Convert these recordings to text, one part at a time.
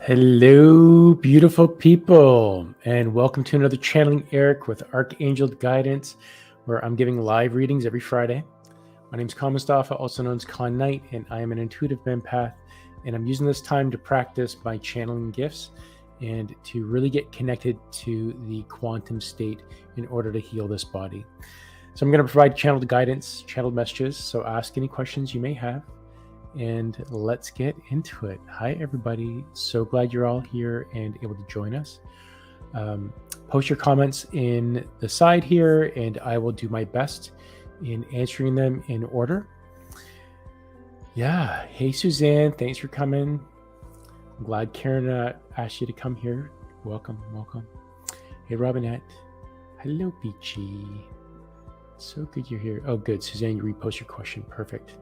Hello, beautiful people, and welcome to another Channeling Erik with Archangel Guidance, where I'm giving live readings every Friday. My name is Khan Mustafa, also known as Khan Knight, and I am an intuitive empath, and I'm using this time to practice my channeling gifts and to really get connected to the quantum state in order to heal this body. So I'm going to provide channeled guidance, channeled messages, so ask any questions you may have. And let's get into it. Hi, everybody. So glad you're all here and able to join us. Post your comments in the side here, and I will do my best in answering them in order. Yeah. Hey, Suzanne. Thanks for coming. I'm glad Karen asked you to come here. Welcome. Welcome. Hey, Robinette. Hello, Peachy. So good you're here. Oh, good. Suzanne, you repost your question. Perfect.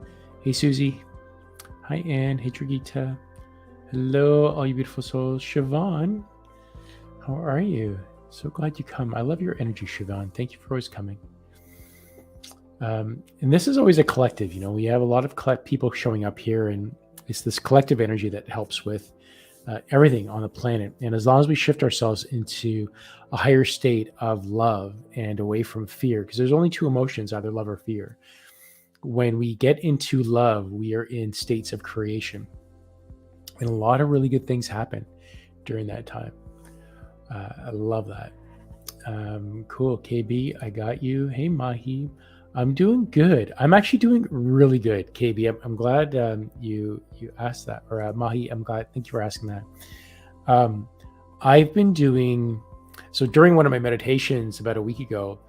Hey, Susie. Hi, Anne. Hey, Jurgita. Hello, all you beautiful souls. Siobhan, how are you? So glad you come. I love your energy, Siobhan. Thank you for always coming. And this is always a collective. You know, we have a lot of people showing up here, and it's this collective energy that helps with everything on the planet. And as long as we shift ourselves into a higher state of love and away from fear, because there's only two emotions, either love or fear. When we get into love, we are in states of creation. And a lot of really good things happen during that time. I love that. Cool. KB, I got you. Hey, Mahi. I'm doing good. I'm actually doing really good, KB. I'm glad you asked that. Or Mahi, I'm glad. Thank you for asking that. I've been doing, so during one of my meditations about a week ago,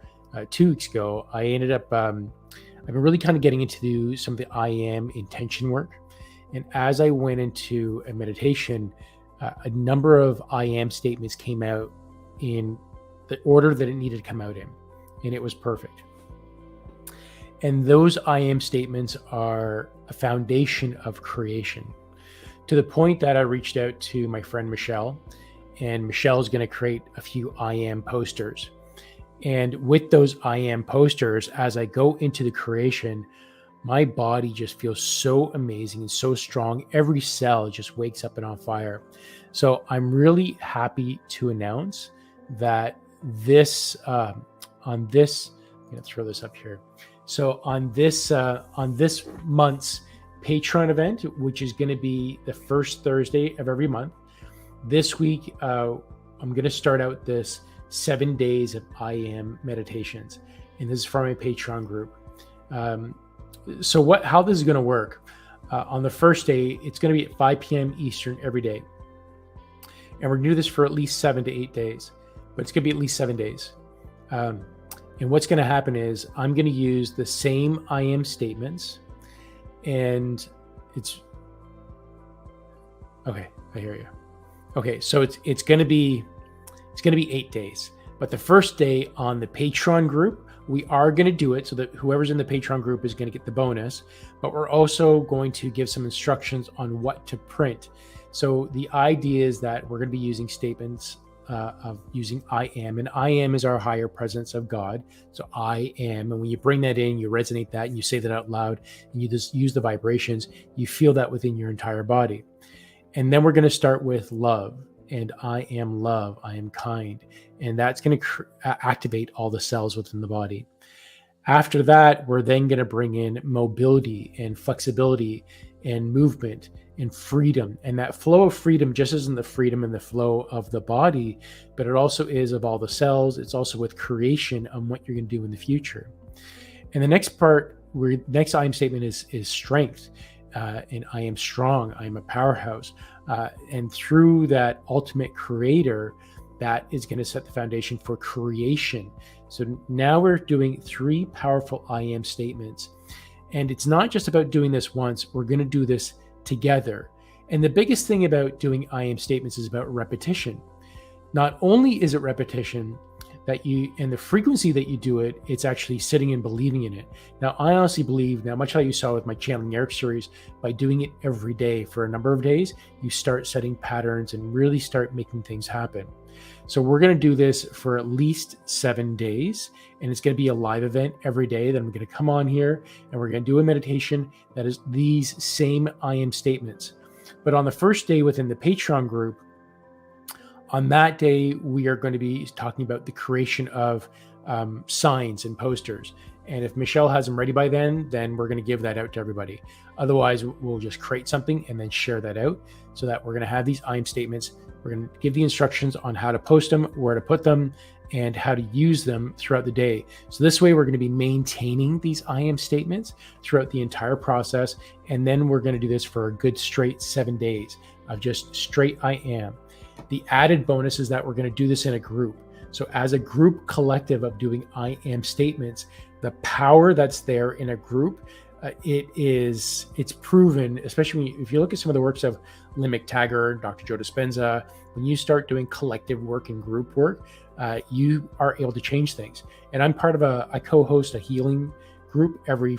2 weeks ago, I ended up, I've been really kind of getting into some of the I am intention work. And as I went into a meditation, a number of I am statements came out in the order that it needed to come out in. And it was perfect. And those I am statements are a foundation of creation, to the point that I reached out to my friend Michelle, and Michelle is going to create a few I am posters. And with those I am posters, as I go into the creation, my body just feels so amazing and so strong. Every cell just wakes up and on fire. So I'm really happy to announce that this, I'm going to throw this up here. So on this month's Patreon event, which is going to be the first Thursday of every month, this week, I'm going to start out this 7 days of I am meditations. And this is from my Patreon group. So how this is going to work, on the first day, it's going to be at 5 p.m. Eastern every day. And we're going to do this for at least 7 to 8 days, but it's going to be at least 7 days. And what's going to happen is I'm going to use the same I am statements, and it's, okay, I hear you. Okay. So it's going to be 8 days, but the first day on the Patreon group, we are going to do it so that whoever's in the Patreon group is going to get the bonus, but we're also going to give some instructions on what to print. So the idea is that we're going to be using statements of using I am, and I am is our higher presence of God. So I am, and when you bring that in, you resonate that and you say that out loud, and you just use the vibrations, you feel that within your entire body. And then we're going to start with love. And I am love, I am kind. And that's going to activate all the cells within the body. After that, we're then going to bring in mobility and flexibility and movement and freedom. And that flow of freedom just isn't the freedom and the flow of the body, but it also is of all the cells. It's also with creation on what you're going to do in the future. And the next part, next I am statement is strength. And I am strong. I am a powerhouse. And through that ultimate creator, that is going to set the foundation for creation. So now we're doing 3 powerful I am statements. And it's not just about doing this once. We're going to do this together. And the biggest thing about doing I am statements is about repetition. Not only is it repetition, that you, and the frequency that you do it, it's actually sitting and believing in it. Now, I honestly believe, now much like you saw with my Channeling Erik series, by doing it every day for a number of days, you start setting patterns and really start making things happen. So we're going to do this for at least 7 days, and it's going to be a live event every day. Then I'm going to come on here and we're going to do a meditation that is these same I am statements. But on the first day within the Patreon group, on that day, we are going to be talking about the creation of signs and posters. And if Michelle has them ready by then we're going to give that out to everybody. Otherwise, we'll just create something and then share that out, so that we're going to have these I am statements. We're going to give the instructions on how to post them, where to put them, and how to use them throughout the day. So this way, we're going to be maintaining these I am statements throughout the entire process. And then we're going to do this for a good straight 7 days of just straight I am. The added bonus is that we're going to do this in a group. So as a group collective of doing I am statements, the power that's there in a group, it's proven, especially if you look at some of the works of Lynn McTaggart, Dr. Joe Dispenza, when you start doing collective work and group work, you are able to change things. And I'm part of I co-host a healing group every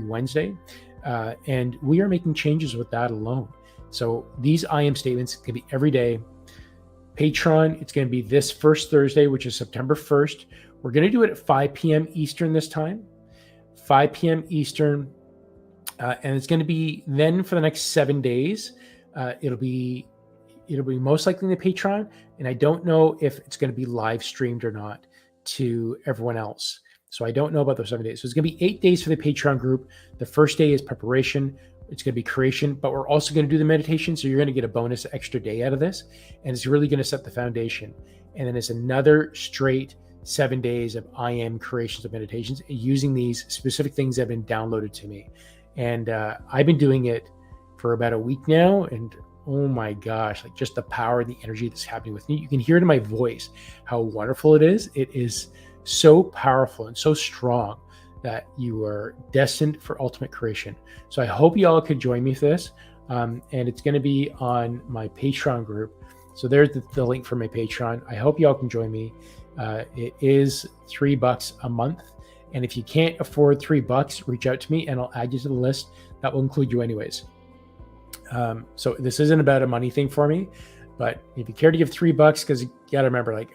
Wednesday, and we are making changes with that alone. So these I am statements can be every day. Patreon, it's going to be this first Thursday, which is September 1st. We're going to do it at 5 p.m. Eastern this time, 5 p.m. Eastern. And it's going to be then for the next 7 days. It'll be most likely in the Patreon. And I don't know if it's going to be live streamed or not to everyone else. So I don't know about those 7 days. So it's going to be 8 days for the Patreon group. The first day is preparation. It's going to be creation, but we're also going to do the meditation. So you're going to get a bonus extra day out of this. And it's really going to set the foundation. And then it's another straight 7 days of I am creations of meditations using these specific things that have been downloaded to me. And I've been doing it for about a week now. And oh my gosh, like just the power and the energy that's happening with me. You can hear it in my voice, how wonderful it is. It is so powerful and so strong that you are destined for ultimate creation. So I hope you all could join me for this. And it's going to be on my Patreon group. So there's the link for my Patreon. I hope you all can join me. It is $3 a month. And if you can't afford $3, reach out to me and I'll add you to the list. That will include you anyways. So this isn't about a money thing for me, but if you care to give $3, because you got to remember, like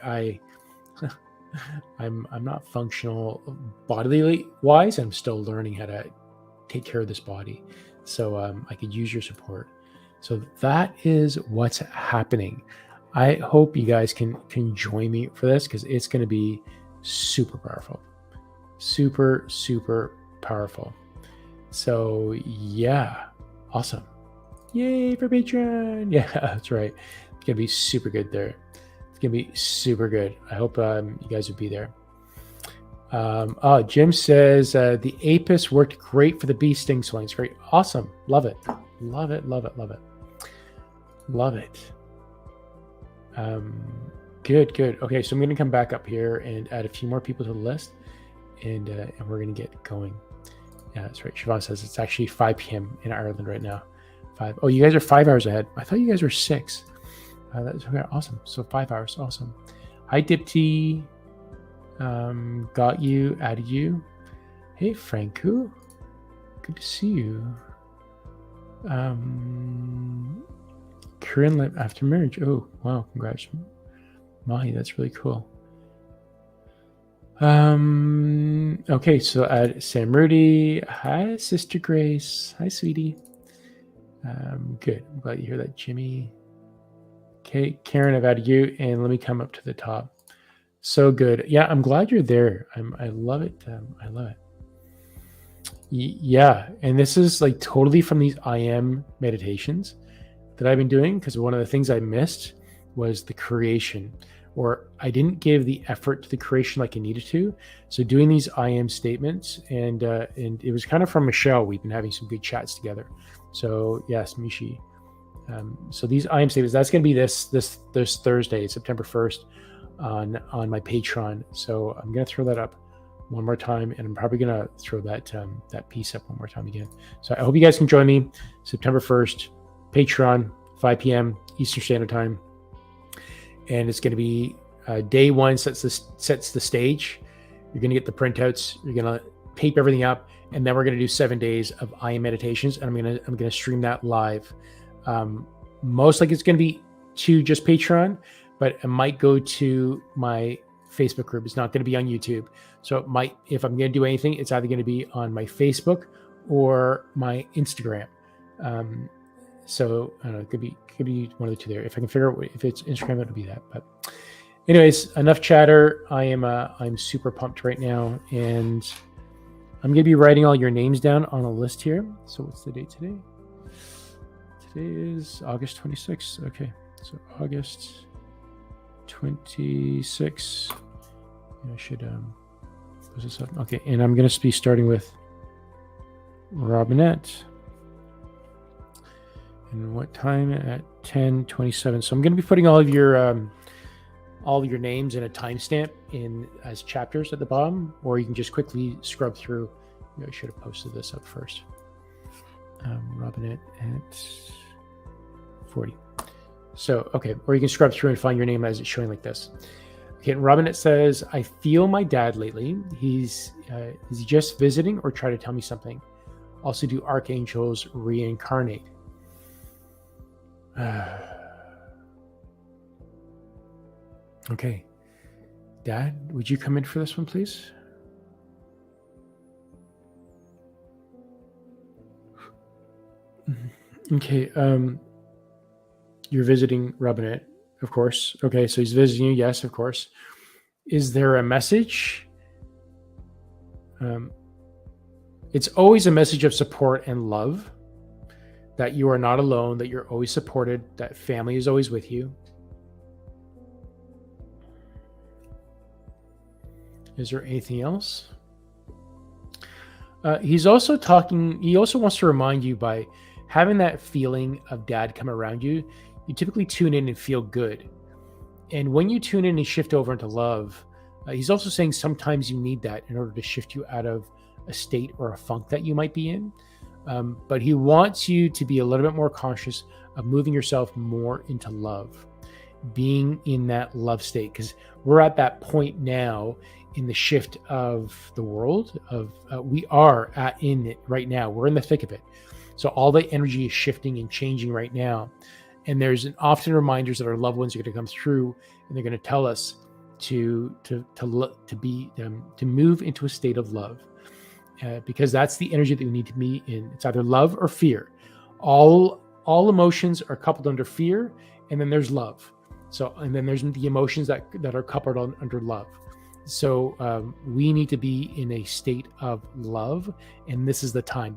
I'm not functional bodily wise. I'm still learning how to take care of this body. So I could use your support. So that is what's happening. I hope you guys can join me for this, because it's going to be super powerful. Super, super powerful. So yeah, awesome. Yay for Patreon. Yeah, that's right. It's going to be super good there. It's going to be super good. I hope you guys will be there. Jim says the Apis worked great for the bee sting swellings. Great. Awesome. Love it. Love it. Love it. Love it. Love it. Good. Okay, so I'm going to come back up here and add a few more people to the list, and we're going to get going. Yeah, that's right. Siobhan says it's actually 5 p.m. in Ireland right now. 5. Oh, you guys are 5 hours ahead. I thought you guys were 6. That's okay. Awesome. So 5 hours. Awesome. Hi, Dipti. Got you. Added you. Hey, Franco. Good to see you. Kerilyn after marriage. Oh, wow. Congrats. Mahi, that's really cool. Okay, so add Samruddhi. Hi, Sister Grace. Hi, sweetie. Good. I'm glad you hear that, Jimmy. Okay, Karen, I've added you, and let me come up to the top. So good. Yeah, I'm glad you're there. I love it. I love it. Yeah, and this is like totally from these I am meditations that I've been doing, because one of the things I missed was the creation, or I didn't give the effort to the creation like I needed to. So doing these I am statements, and it was kind of from Michelle. We've been having some good chats together. So yes, Mishi. So these I am statements, that's going to be this Thursday, September 1st, on my Patreon. So I'm going to throw that up one more time, and I'm probably going to throw that piece up one more time again. So I hope you guys can join me September 1st, Patreon, 5 p.m. Eastern Standard Time. And it's going to be day one sets the stage. You're going to get the printouts. You're going to tape everything up, and then we're going to do 7 days of I am meditations, and I'm going to stream that live. Most likely it's going to be to just Patreon, but it might go to my Facebook group. It's not going to be on YouTube. So it might, if I'm going to do anything, it's either going to be on my Facebook or my Instagram. So I don't know. It could be one of the two there. If I can figure out if it's Instagram, it'll be that. But anyways, enough chatter. I'm super pumped right now, and I'm gonna be writing all your names down on a list here. So what's the date today? Today is August 26th. Okay, so August 26th. I should close this up. Okay, and I'm gonna be starting with Robinette. And what time? At 10:27. So I'm going to be putting all of your names in a timestamp as chapters at the bottom, or you can just quickly scrub through. I should have posted this up first. Robinette at 40. So okay, or you can scrub through and find your name as it's showing like this. Okay, and Robinette says, "I feel my dad lately. Is he just visiting or try to tell me something? Also, do archangels reincarnate?" Okay, Dad, would you come in for this one, please? Okay, you're visiting Robinette, of course. Okay, so he's visiting you, yes, of course. Is there a message? It's always a message of support and love. That you are not alone, that you're always supported, that family is always with you. Is there anything else? He also wants to remind you by having that feeling of dad come around you, you typically tune in and feel good. And when you tune in and shift over into love, he's also saying sometimes you need that in order to shift you out of a state or a funk that you might be in. But he wants you to be a little bit more conscious of moving yourself more into love, being in that love state, because we're at that point now in the shift of the world. We are in it right now. We're in the thick of it. So all the energy is shifting and changing right now. And there's often reminders that our loved ones are going to come through, and they're going to tell us to move into a state of love. Because that's the energy that we need to be in. It's either love or fear. All emotions are coupled under fear, and then there's love. So, and then there's the emotions that are coupled under love. So we need to be in a state of love, and this is the time.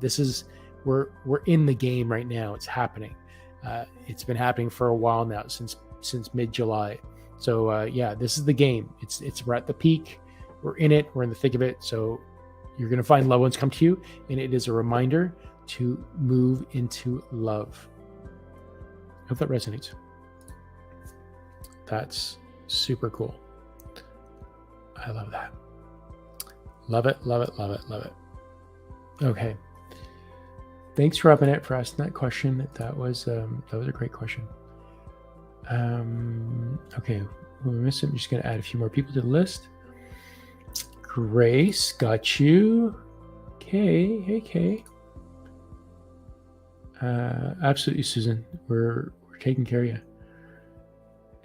We're in the game right now. It's happening. It's been happening for a while now, since mid-July. So this is the game. We're at the peak. We're in it. We're in the thick of it. So you're going to find loved ones come to you, and it is a reminder to move into love. I hope that resonates. That's super cool. I love that. Love it, love it, love it, love it. Okay. Thanks, Robinette, for asking that question. That was a great question. Okay, we'll miss it. I'm just going to add a few more people to the list. Grace, got you. Kay, hey Kay. Absolutely, Susan. We're taking care of you.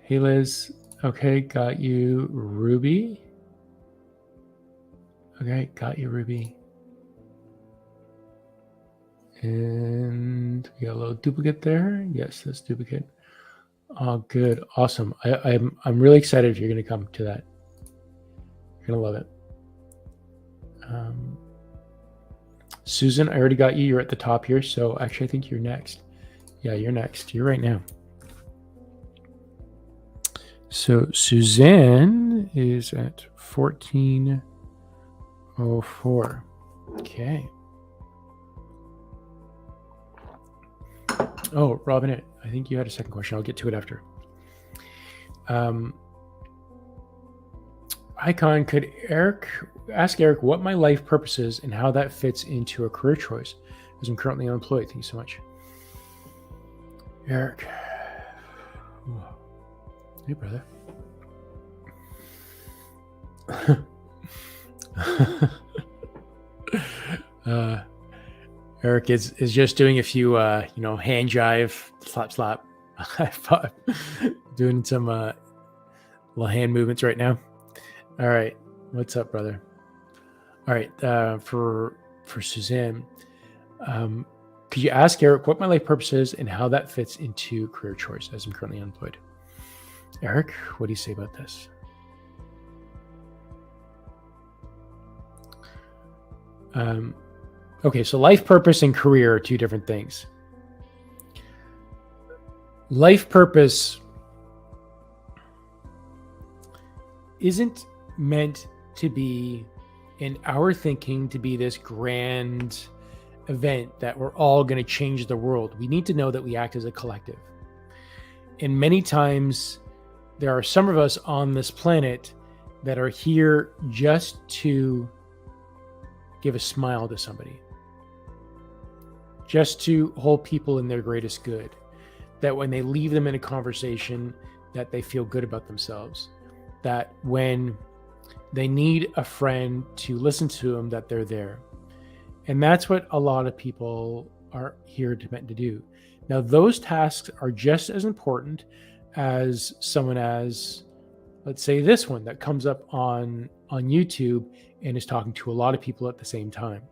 Hey Liz. Okay, got you. Ruby. Okay, got you, Ruby. And we got a little duplicate there. Yes, that's duplicate. Oh, good, awesome. I'm really excited if you're going to come to that. You're going to love it. Susan, I already got you. You're at the top here. So actually, I think you're next. Yeah, you're next. You're right now. So Suzanne is at 1404. Okay. Oh, Robinette, I think you had a second question. I'll get to it after. Icon, could ask Erik what my life purpose is and how that fits into a career choice, as I'm currently unemployed. Thank you so much. Erik. Hey, brother. Erik is just doing a few, hand jive, slap, high five, doing some little hand movements right now. All right, what's up, brother? All right, for Suzanne, Could you ask Erik what my life purpose is and how that fits into career choice as I'm currently unemployed? Erik, what do you say about this? Okay, so life purpose and career are two different things. Life purpose isn't meant to be, in our thinking, to be this grand event that we're all going to change the world. We need to know that we act as a collective. And many times there are some of us on this planet that are here just to give a smile to somebody, just to hold people in their greatest good, that when they leave them in a conversation, that they feel good about themselves, that when they need a friend to listen to them, that they're there. And that's what a lot of people are here meant to do. Now, those tasks are just as important as someone as, let's say, this one that comes up on YouTube and is talking to a lot of people at the same time.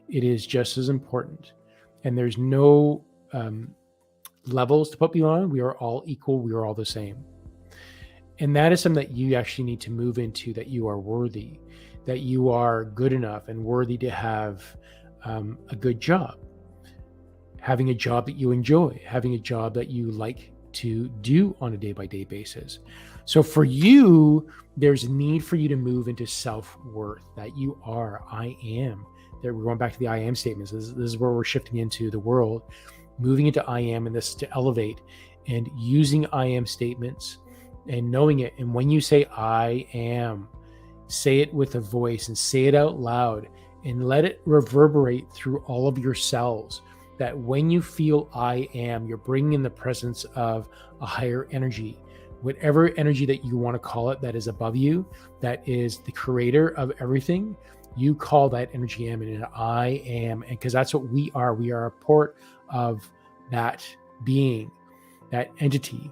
It is just as important. And there's no levels to put people on. We are all equal. We are all the same. And that is something that you actually need to move into, that you are worthy, that you are good enough and worthy to have a good job, having a job that you enjoy, having a job that you like to do on a day-by-day basis. So for you, there's a need for you to move into self-worth, that you are, I am. There, we're going back to the I am statements. This is where we're shifting into the world, moving into I am, and this is to elevate and using I am statements and knowing it. And when you say I am, say it with a voice and say it out loud and let it reverberate through all of your cells, that when you feel I am, you're bringing in the presence of a higher energy, whatever energy that you want to call it, that is above you, that is the creator of everything. You call that energy in, and I am, and because that's what we are. We are a part of that being, that entity.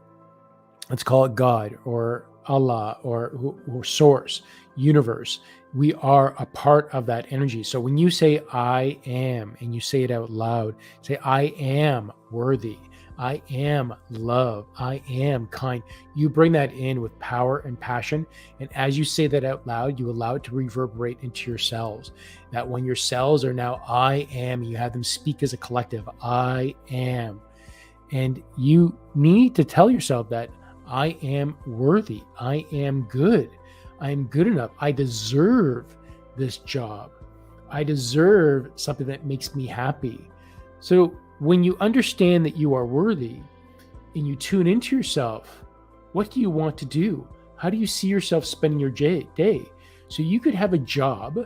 Let's call it God or Allah or source, universe. We are a part of that energy. So when you say I am and you say it out loud, say I am worthy, I am love, I am kind. You bring that in with power and passion. And as you say that out loud, you allow it to reverberate into your cells. That when your cells are now I am, you have them speak as a collective, I am. And you need to tell yourself that I am worthy, I am good, I am good enough, I deserve this job, I deserve something that makes me happy. So when you understand that you are worthy and you tune into yourself, what do you want to do? How do you see yourself spending your day? So you could have a job,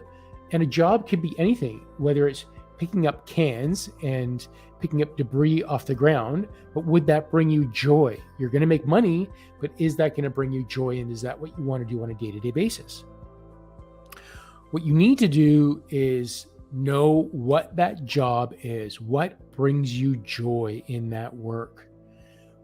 and a job could be anything, whether it's picking up cans and picking up debris off the ground, but would that bring you joy? You're going to make money, but is that going to bring you joy? And is that what you want to do on a day-to-day basis? What you need to do is know what that job is. What brings you joy in that work?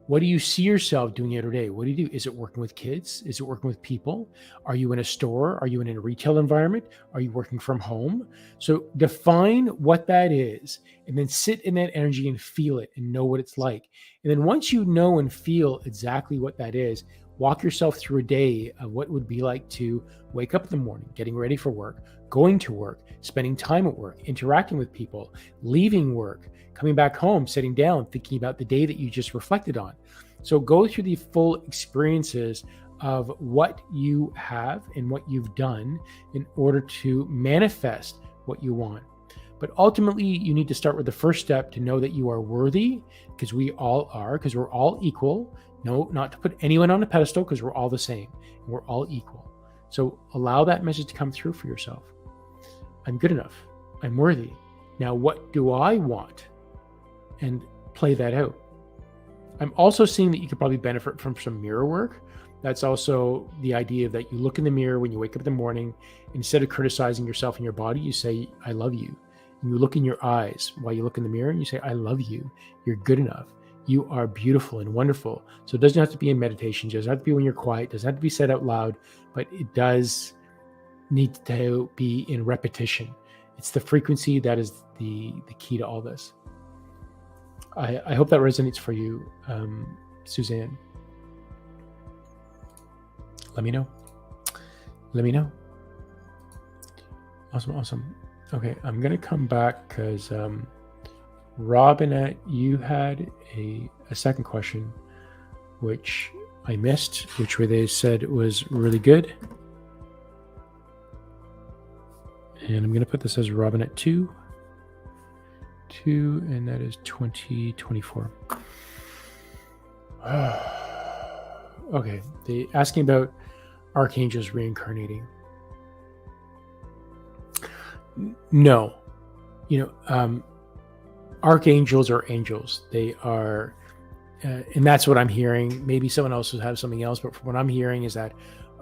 What do you see yourself doing every day? What do you do? Is it working with kids? Is it working with people? Are you in a store? Are you in a retail environment? Are you working from home? So define what that is, and then sit in that energy and feel it and know what it's like. And then once you know and feel exactly what that is, walk yourself through a day of what it would be like to wake up in the morning, getting ready for work, going to work, spending time at work, interacting with people, leaving work, coming back home, sitting down, thinking about the day that you just reflected on. So go through the full experiences of what you have and what you've done in order to manifest what you want. But ultimately, you need to start with the first step to know that you are worthy, because we all are, because we're all equal. No, not to put anyone on a pedestal, because we're all the same. And we're all equal. So allow that message to come through for yourself. I'm good enough. I'm worthy. Now, what do I want? And play that out. I'm also seeing that you could probably benefit from some mirror work. That's also the idea that you look in the mirror when you wake up in the morning. Instead of criticizing yourself and your body, you say, I love you. And you look in your eyes while you look in the mirror and you say, I love you. You're good enough. You are beautiful and wonderful. So it doesn't have to be in meditation. It doesn't have to be when you're quiet. It doesn't have to be said out loud, but it does need to be in repetition. It's the frequency that is the key to all this. I hope that resonates for you, Suzanne. Let me know. Let me know. Awesome. Okay, I'm going to come back because Robinette, you had a second question, which I missed, which where they said was really good. And I'm going to put this as Robinette 2, and that is 2024. Okay, they asking about archangels reincarnating. No, archangels are angels. They are, and that's what I'm hearing. Maybe someone else will have something else, but from what I'm hearing is that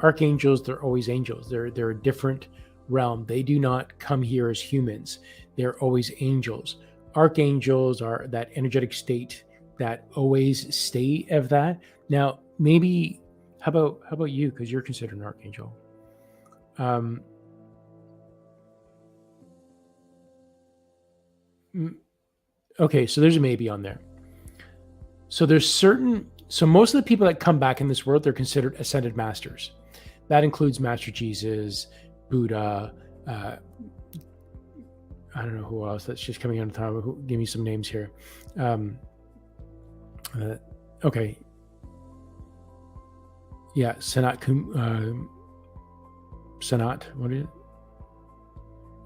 archangels, they're always angels. They're a different realm. They do not come here as humans. They're always angels. Archangels are that energetic state that always stay of that. Now, maybe how about you? Because you're considered an archangel. Okay, so there's a maybe on there. So most of the people that come back in this world, they're considered ascended masters. That includes Master Jesus, Buddha, I don't know who else that's just coming on top. Give me some names here. Okay. Yeah, Sanat. What is it?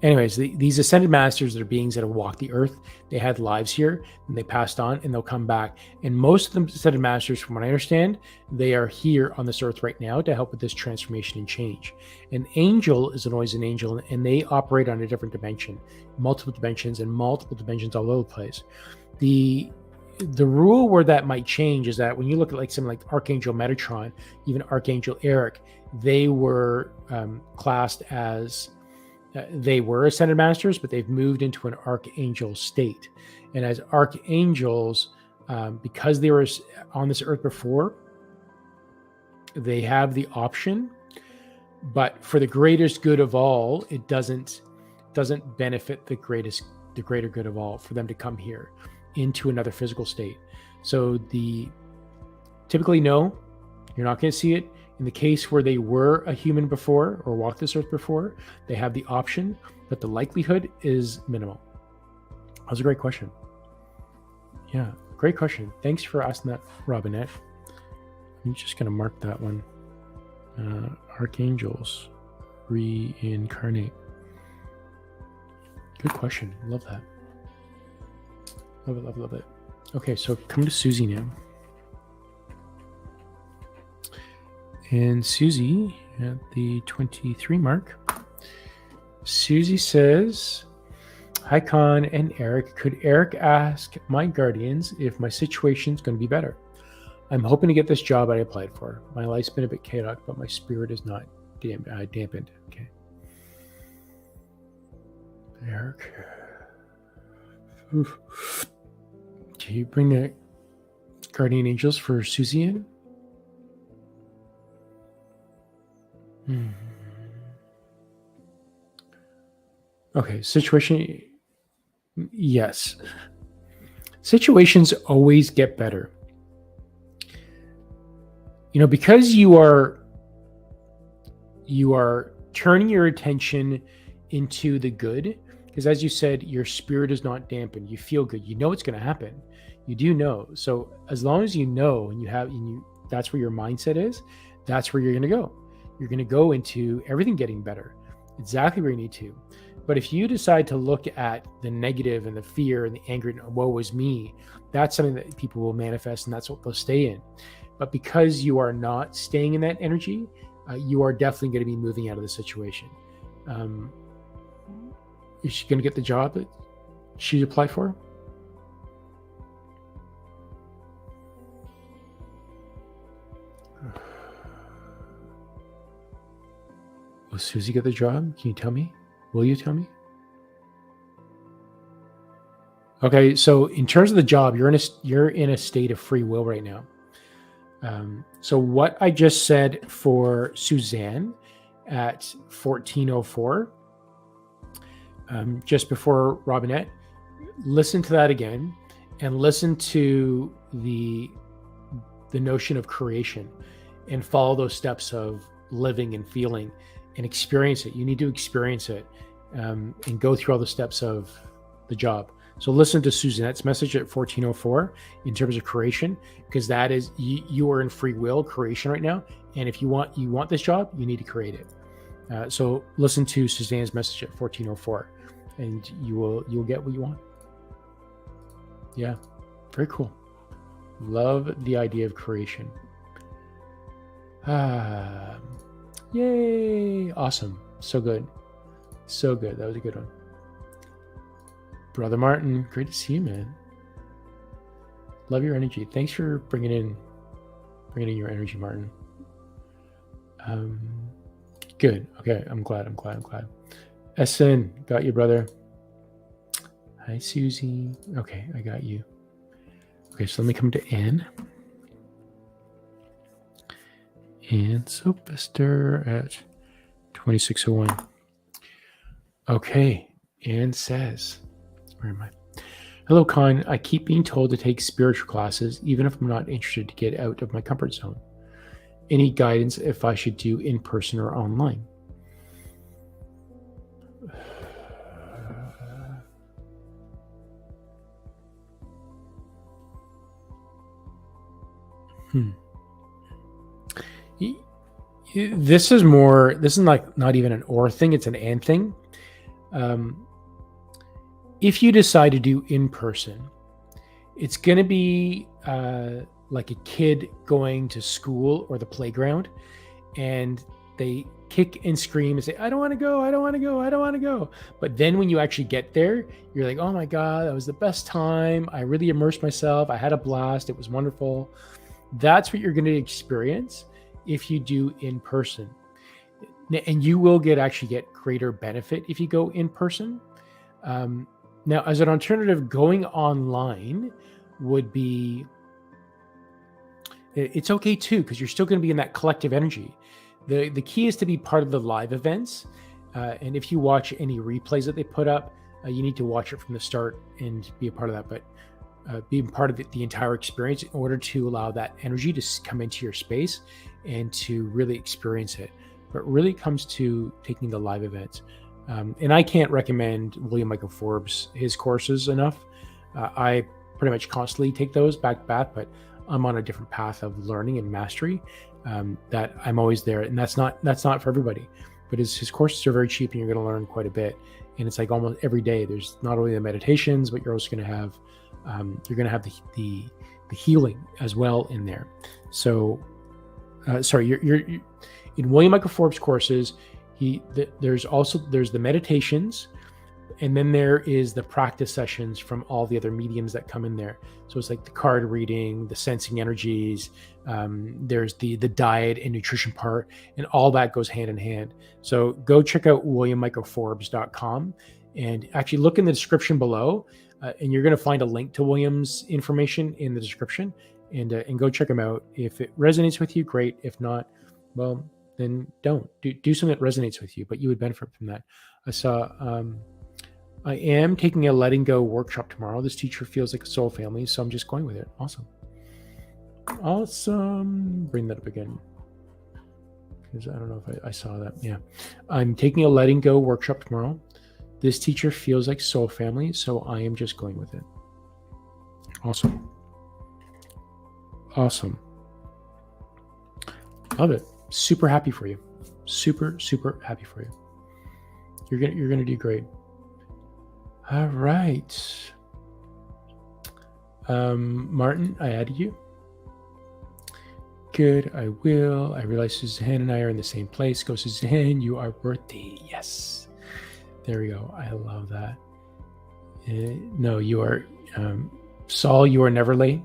Anyways, these ascended masters are beings that have walked the earth. They had lives here, and they passed on, and they'll come back. And most of them ascended masters, from what I understand, they are here on this earth right now to help with this transformation and change. An angel is always an angel, and they operate on a different dimension, multiple dimensions all over the place. The rule where that might change is that when you look at like something like Archangel Metatron, even Archangel Erik, they were classed as they were ascended masters, but they've moved into an archangel state. And as archangels, because they were on this earth before, they have the option, but for the greatest good of all, it doesn't benefit the greater good of all for them to come here into another physical state. So typically, no, you're not going to see it. In the case where they were a human before or walked this earth before, they have the option, but the likelihood is minimal. That was a great question. Yeah, great question. Thanks for asking that, Robinette. I'm just going to mark that one. Archangels reincarnate. Good question. Love that. Love it. Okay, so come to Susie now. And Susie at the 23 mark. Susie says, hi, Con and Erik. Could Erik ask my guardians if my situation's going to be better? I'm hoping to get this job I applied for. My life's been a bit chaotic, but my spirit is not dampened. Okay. Erik. Oof. Can you bring the guardian angels for Susie N? Okay, situation. Yes. Situations always get better. Because you are turning your attention into the good, because as you said, your spirit is not dampened. You feel good. You know it's going to happen. You do know. So as long as you know and that's where your mindset is, that's where you're going to go. You're going to go into everything getting better, exactly where you need to. But if you decide to look at the negative and the fear and the anger and woe is me, that's something that people will manifest, and that's what they'll stay in. But because you are not staying in that energy, you are definitely going to be moving out of the situation. Is she going to get the job that she applied for? Will Susie get the job? Can you tell me? Will you tell me? Okay, so in terms of the job, you're in a state of free will right now. So what I just said for Suzanne at 1404, just before Robinette, listen to that again and listen to the notion of creation and follow those steps of living and feeling and experience it. You need to experience it and go through all the steps of the job. So listen to Suzanne's message at 1404 in terms of creation, because that is, you are in free will creation right now. And if you want this job, you need to create it. So listen to Suzanne's message at 1404 and you'll get what you want. Yeah, very cool. Love the idea of creation. Yay. Awesome. So good. So good. That was a good one. Brother Martin, great to see you, man. Love your energy. Thanks for bringing in your energy, Martin. Good. Okay. I'm glad. Ahsen, got you, brother. Hi, Susie. Okay, I got you. Okay, so let me come to Anne. And Soapester at 2601. Okay, Anne says, where am I? Hello, Con. I keep being told to take spiritual classes, even if I'm not interested, to get out of my comfort zone. Any guidance if I should do in person or online? This is like not even an or thing, it's an and thing. If you decide to do in person, it's going to be like a kid going to school or the playground, and they kick and scream and say, I don't want to go. But then when you actually get there, you're like, oh my God, that was the best time. I really immersed myself. I had a blast. It was wonderful. That's what you're going to experience if you do in person. And you will actually get greater benefit if you go in person. Now, as an alternative, going online would be, it's okay too, because you're still going to be in that collective energy. The key is to be part of the live events. And if you watch any replays that they put up, you need to watch it from the start and be a part of that. But being part of the entire experience in order to allow that energy to come into your space and to really experience it. But it really comes to taking the live events. And I can't recommend William Michael Forbes, his courses enough. I pretty much constantly take those back to back, but I'm on a different path of learning and mastery that I'm always there. And that's not for everybody, but his courses are very cheap and you're going to learn quite a bit. And it's like almost every day, there's not only the meditations, but you're also going to have the healing as well in there. So, you're in William Michael Forbes courses. There's the meditations, and then there is the practice sessions from all the other mediums that come in there. So it's like the card reading, the sensing energies. There's the diet and nutrition part, and all that goes hand in hand. So go check out WilliamMichaelForbes.com and actually look in the description below. And you're going to find a link to William's information in the description, and go check him out. If it resonates with you, great. If not, well, then don't do something that resonates with you, but you would benefit from that. I am taking a letting go workshop tomorrow. This teacher feels like a soul family, so I'm just going with it. Awesome. Bring that up again, because I don't know if I saw that. Yeah. I'm taking a letting go workshop tomorrow. This teacher feels like soul family, so I am just going with it. Awesome. Love it. Super happy for you. Super happy for you. You're gonna do great. All right. Martin, I added you. Good, I will. I realize Suzanne and I are in the same place. Go, Suzanne, you are worthy. Yes. There we go. I love that. No, you are, Saul, you are never late.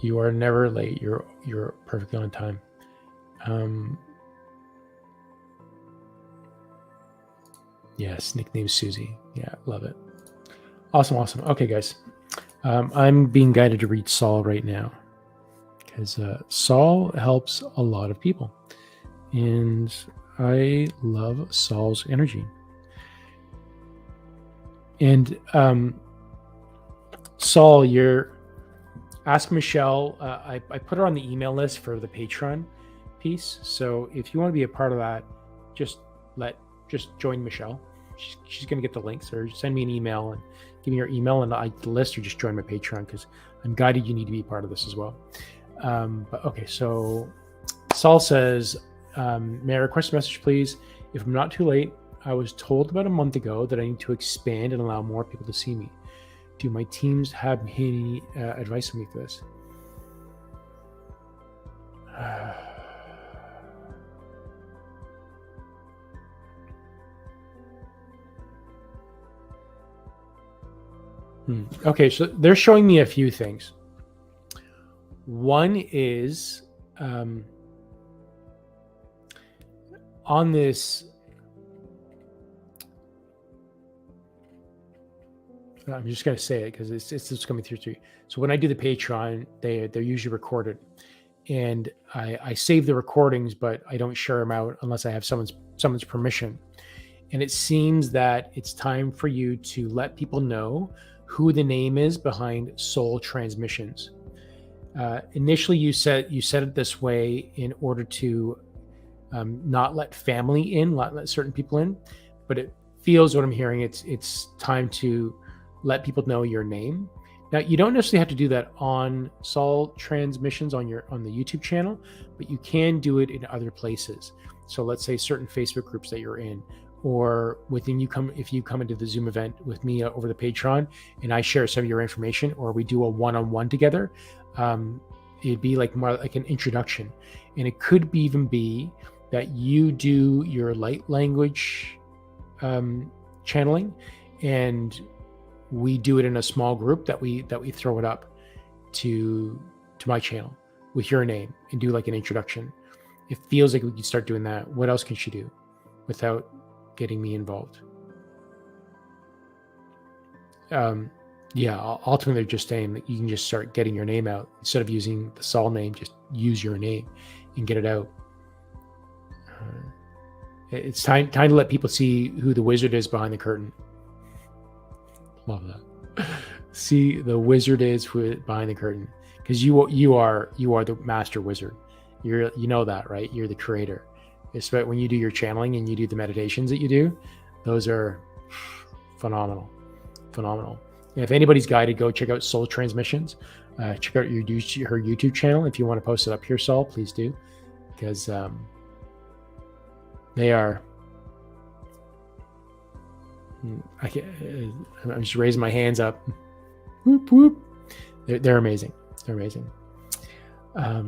You are never late. You're perfectly on time. Yes, nickname Susie. Yeah, love it. Awesome. Okay, guys. I'm being guided to read Saul right now, because Saul helps a lot of people. And I love Saul's energy. And Saul, you're Ask Michelle. I put her on the email list for the Patreon piece. So if you want to be a part of that, just join Michelle. She's going to get the links, or send me an email and give me your email and the list, or just join my Patreon, because I'm guided you need to be part of this as well. But okay, so Saul says, may I request a message, please? If I'm not too late, I was told about a month ago that I need to expand and allow more people to see me. Do my teams have any advice for me for this? Okay, so they're showing me a few things. One is on this. I'm just going to say it because it's just coming through. So when I do the Patreon, they're usually recorded, and I save the recordings, but I don't share them out unless I have someone's permission. And it seems that it's time for you to let people know who the name is behind Soul Transmissions. Initially, you said it this way in order to not let family in, not let certain people in, but it feels, what I'm hearing, it's time to let people know your name. Now, you don't necessarily have to do that on Soul Transmissions on the YouTube channel, but you can do it in other places. So let's say certain Facebook groups that you're in, or if you come into the Zoom event with me over the Patreon and I share some of your information, or we do a one-on-one together, it'd be like more like an introduction. And it could even be that you do your light language channeling, and we do it in a small group that we throw it up to my channel with your name and do like an introduction. It feels like we can start doing that. What else can she do without getting me involved? Ultimately they're just saying that you can just start getting your name out. Instead of using the Saul name, just use your name and get it out. It's time to let people see who the wizard is behind the curtain. Love that. See, the wizard is behind the curtain, because you are the master wizard. You know that, right? You're the creator. Especially when you do your channeling and you do the meditations that you do, those are phenomenal. And if anybody's guided, go check out Soul Transmissions. Check out her YouTube channel. If you want to post it up here, Saul, please do, because they are. I'm just raising my hands up. Whoop, whoop. They're amazing. They're amazing. I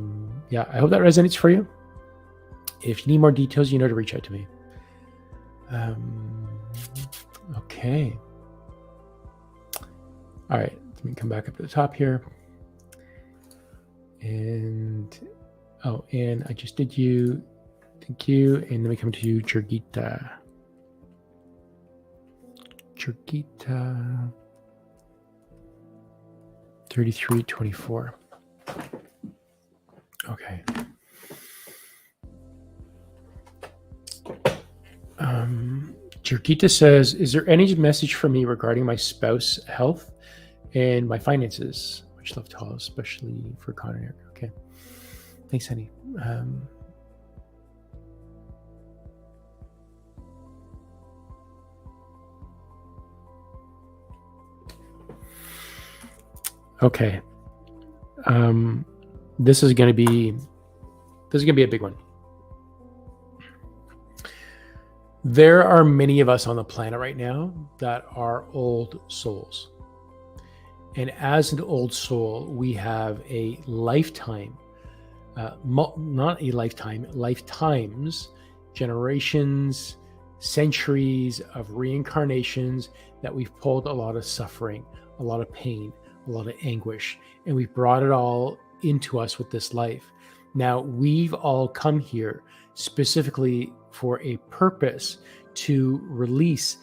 hope that resonates for you. If you need more details, you know to reach out to me. Okay. All right. Let me come back up to the top here. And I just did you. Thank you. And then we come to you, Jurgita. 3324. Okay. Jurgita says, is there any message for me regarding my spouse health and my finances? Much love to all, especially for Connor and Erik. Okay. Thanks, honey. Okay. This is going to be a big one. There are many of us on the planet right now that are old souls. And as an old soul, we have a lifetime, not a lifetime, lifetimes, generations, centuries of reincarnations that we've pulled a lot of suffering, a lot of pain, a lot of anguish, and we've brought it all into us with this life. Now, we've all come here specifically for a purpose to release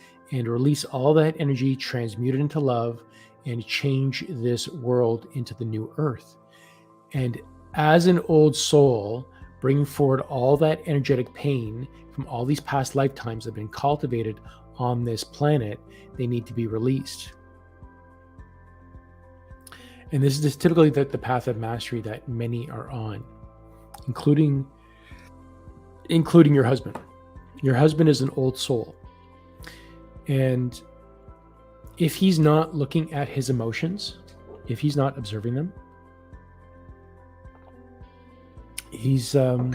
all that energy, transmute it into love, and change this world into the new earth. And as an old soul, bringing forward all that energetic pain from all these past lifetimes that have been cultivated on this planet, they need to be released. And this is typically the path of mastery that many are on, including your husband. Your husband is an old soul. And if he's not looking at his emotions, if he's not observing them, he'll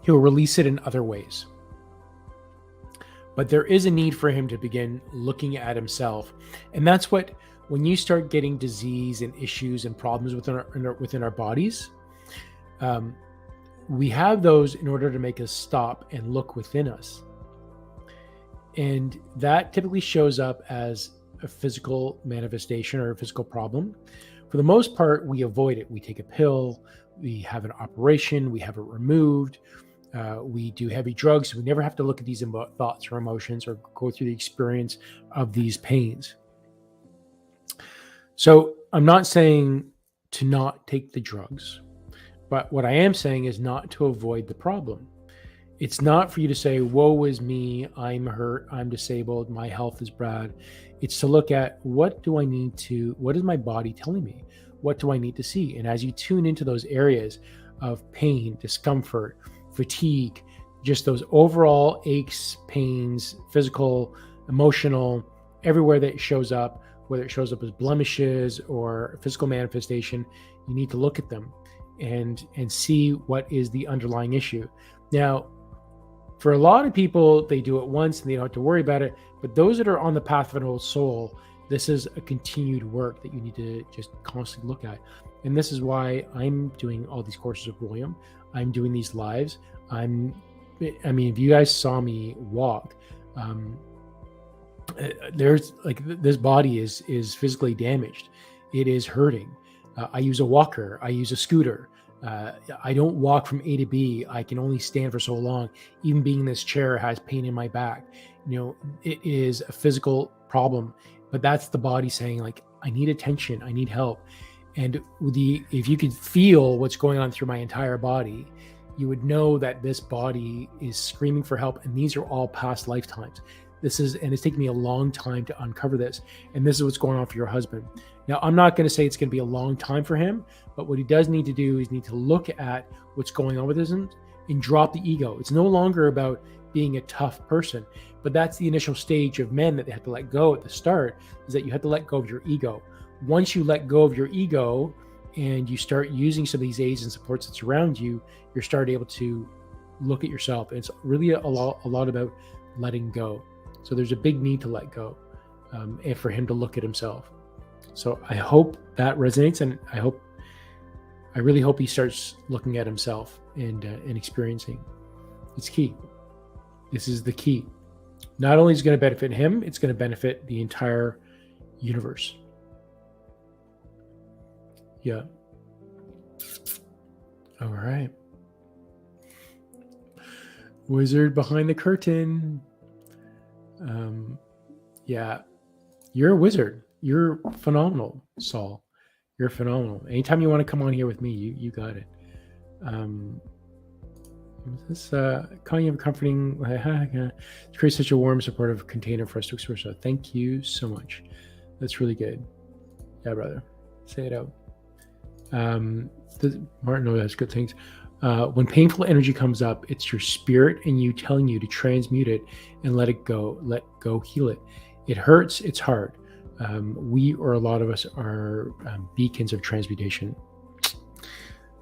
release it in other ways. But there is a need for him to begin looking at himself. And that's what, when you start getting disease and issues and problems within our bodies, we have those in order to make us stop and look within us. And that typically shows up as a physical manifestation or a physical problem. For the most part, we avoid it. We take a pill, we have an operation, we have it removed, we do heavy drugs. We never have to look at these thoughts or emotions or go through the experience of these pains. So I'm not saying to not take the drugs, but what I am saying is not to avoid the problem. It's not for you to say, woe is me, I'm hurt, I'm disabled, my health is bad. It's to look at, what is my body telling me? What do I need to see? And as you tune into those areas of pain, discomfort, fatigue, just those overall aches, pains, physical, emotional, everywhere that it shows up, whether it shows up as blemishes or physical manifestation, you need to look at them and see what is the underlying issue. Now, for a lot of people, they do it once and they don't have to worry about it. But those that are on the path of an old soul, this is a continued work that you need to just constantly look at. And this is why I'm doing all these courses with William. I'm doing these lives. If you guys saw me walk, there's like, this body is physically damaged. It is hurting. I use a walker. I use a scooter. I don't walk from A to B. I can only stand for so long. Even being in this chair has pain in my back. It is a physical problem, but that's the body saying, like, I need attention. I need help. And if you could feel what's going on through my entire body, you would know that this body is screaming for help. And these are all past lifetimes. And it's taken me a long time to uncover this. And this is what's going on for your husband. Now, I'm not going to say it's going to be a long time for him, but what he does need to do is need to look at what's going on with him and drop the ego. It's no longer about being a tough person, but that's the initial stage of men that they have to let go at the start, is that you have to let go of your ego. Once you let go of your ego and you start using some of these aids and supports that surround you, you're starting able to look at yourself. And it's really a lot about letting go. So there's a big need to let go, and for him to look at himself. So I hope that resonates, and I really hope he starts looking at himself and experiencing. It's key. This is the key. Not only is it going to benefit him, it's going to benefit the entire universe. Yeah. All right. Wizard behind the curtain. Yeah, you're a wizard. You're phenomenal, Saul. You're phenomenal. Anytime you want to come on here with me, you got it. This calling you comforting to create such a warm, supportive container for us to express. So thank you so much. That's really good. Yeah, brother. Say it out. Martin knows that's good things. When painful energy comes up, it's your spirit and you telling you to transmute it and let it go. Let go, heal it. It hurts. It's hard. We, or a lot of us, are beacons of transmutation.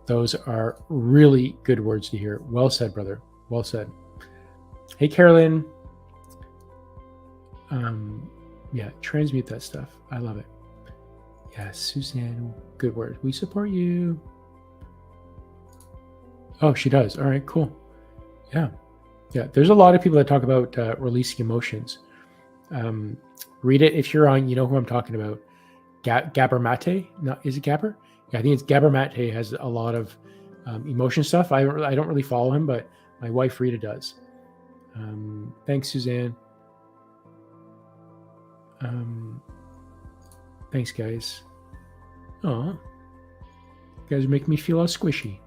Those are really good words to hear. Well said, brother. Well said. Hey, Kerilyn. Yeah, transmute that stuff. I love it. Yeah, Suzanne, good word. We support you. Oh, she does. All right, cool. Yeah. There's a lot of people that talk about releasing emotions. Rita, if you're on, you know who I'm talking about. Gabor Mate. No, is it Gabor? Yeah, I think it's Gabor Mate has a lot of emotion stuff. I don't really follow him, but my wife Rita does. Thanks, Suzanne. Thanks, guys. Aw. You guys are making me feel all squishy.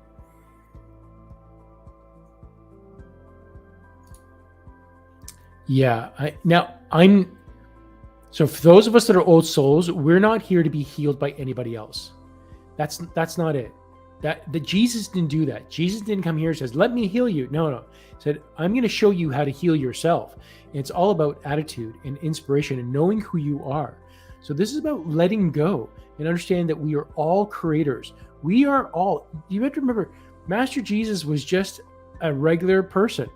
Yeah, I'm So for those of us that are old souls, we're not here to be healed by anybody else. That's not it. That Jesus didn't do that. Jesus didn't come here and says, let me heal you. No. He said, I'm going to show you how to heal yourself. And it's all about attitude and inspiration and knowing who you are. So this is about letting go and understand that we are all creators. We are all, you have to remember, Master Jesus was just a regular person.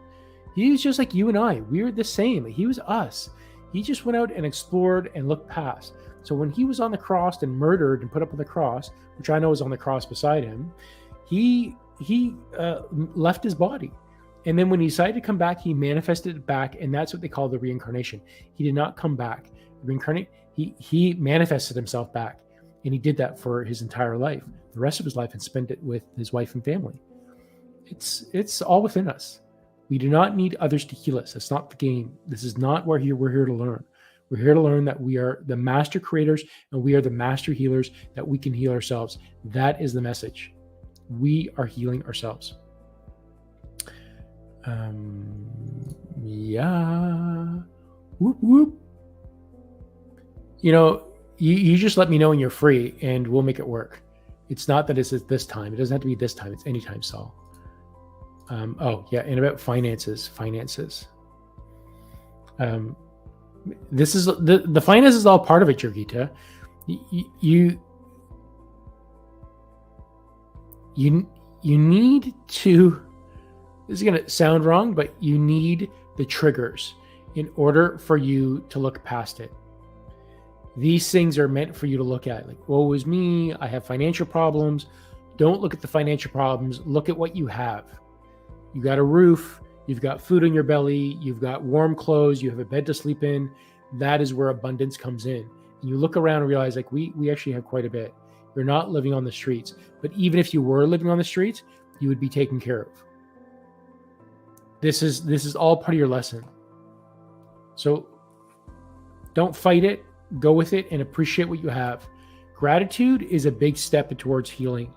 He was just like you and I. We were the same. He was us. He just went out and explored and looked past. So when he was on the cross and murdered and put up on the cross, which I know is on the cross beside him, he left his body. And then when he decided to come back, he manifested it back. And that's what they call the reincarnation. He did not come back. Reincarnate. He manifested himself back. And he did that for his entire life, the rest of his life, and spent it with his wife and family. It's all within us. We do not need others to heal us. That's not the game. This is not where we're here to learn. We're here to learn that we are the master creators and we are the master healers, that we can heal ourselves. That is the message. We are healing ourselves. Yeah. Whoop, whoop. You just let me know when you're free and we'll make it work. It's not that it's at this time. It doesn't have to be this time. It's anytime, Saul. And about finances. This is the finances is all part of it, Jurgita. You need to, this is going to sound wrong, but you need the triggers in order for you to look past it. These things are meant for you to look at. Like, woe is me, I have financial problems. Don't look at the financial problems. Look at what you have. You got a roof, you've got food in your belly, you've got warm clothes, you have a bed to sleep in. That is where abundance comes in. And you look around and realize, like, we actually have quite a bit. You're not living on the streets. But even if you were living on the streets, you would be taken care of. This is all part of your lesson. So don't fight it. Go with it and appreciate what you have. Gratitude is a big step towards healing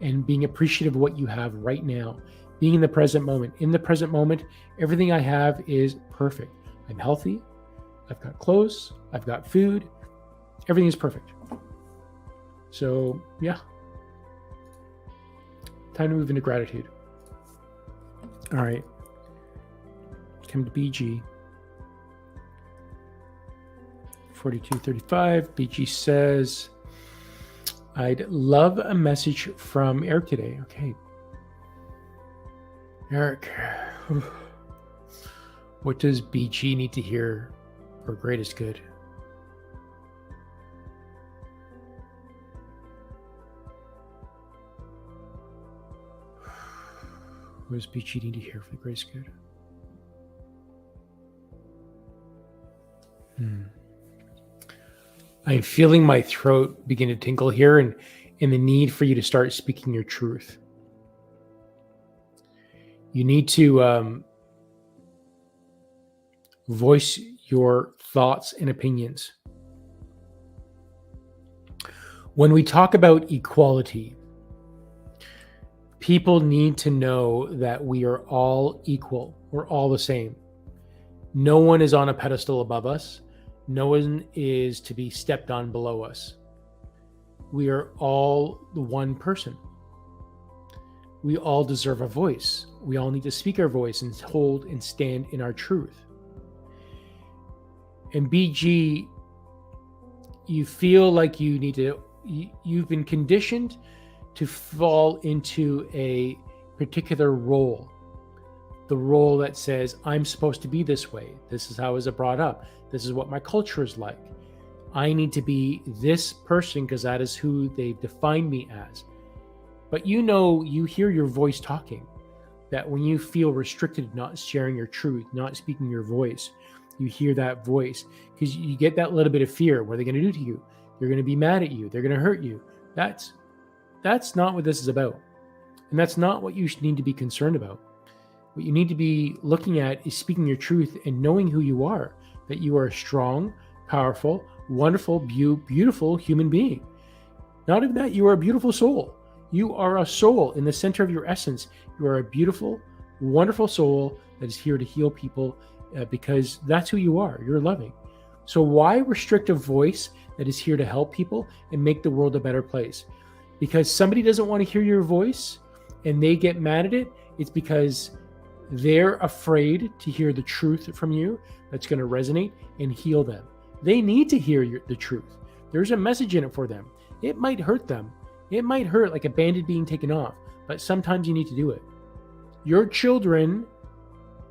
and being appreciative of what you have right now. Being in the present moment. In the present moment, everything I have is perfect. I'm healthy. I've got clothes. I've got food. Everything is perfect. So, yeah. Time to move into gratitude. All right. Come to BG. 4235. BG says, I'd love a message from Erik today. Okay. Erik, what does BG need to hear for greatest good? What does BG need to hear for the greatest good? I'm feeling my throat begin to tinkle here and the need for you to start speaking your truth. You need to voice your thoughts and opinions. When we talk about equality, people need to know that we are all equal. We're all the same. No one is on a pedestal above us. No one is to be stepped on below us. We are all the one person. We all deserve a voice. We all need to speak our voice and hold and stand in our truth. And BG, you feel like you need to, you've been conditioned to fall into a particular role. The role that says, I'm supposed to be this way. This is how I was brought up. This is what my culture is like. I need to be this person because that is who they've defined me as. But you hear your voice talking, that when you feel restricted, not sharing your truth, not speaking your voice, you hear that voice because you get that little bit of fear. What are they going to do to you? They're going to be mad at you. They're going to hurt you. That's not what this is about. And that's not what you need to be concerned about. What you need to be looking at is speaking your truth and knowing who you are, that you are a strong, powerful, wonderful, beautiful human being. Not even that, you are a beautiful soul. You are a soul in the center of your essence. You are a beautiful, wonderful soul that is here to heal people because that's who you are. You're loving. So why restrict a voice that is here to help people and make the world a better place? Because somebody doesn't want to hear your voice and they get mad at it, it's because they're afraid to hear the truth from you that's going to resonate and heal them. They need to hear the truth. There's a message in it for them. It might hurt them. It might hurt like a bandit being taken off, but sometimes you need to do it. Your children,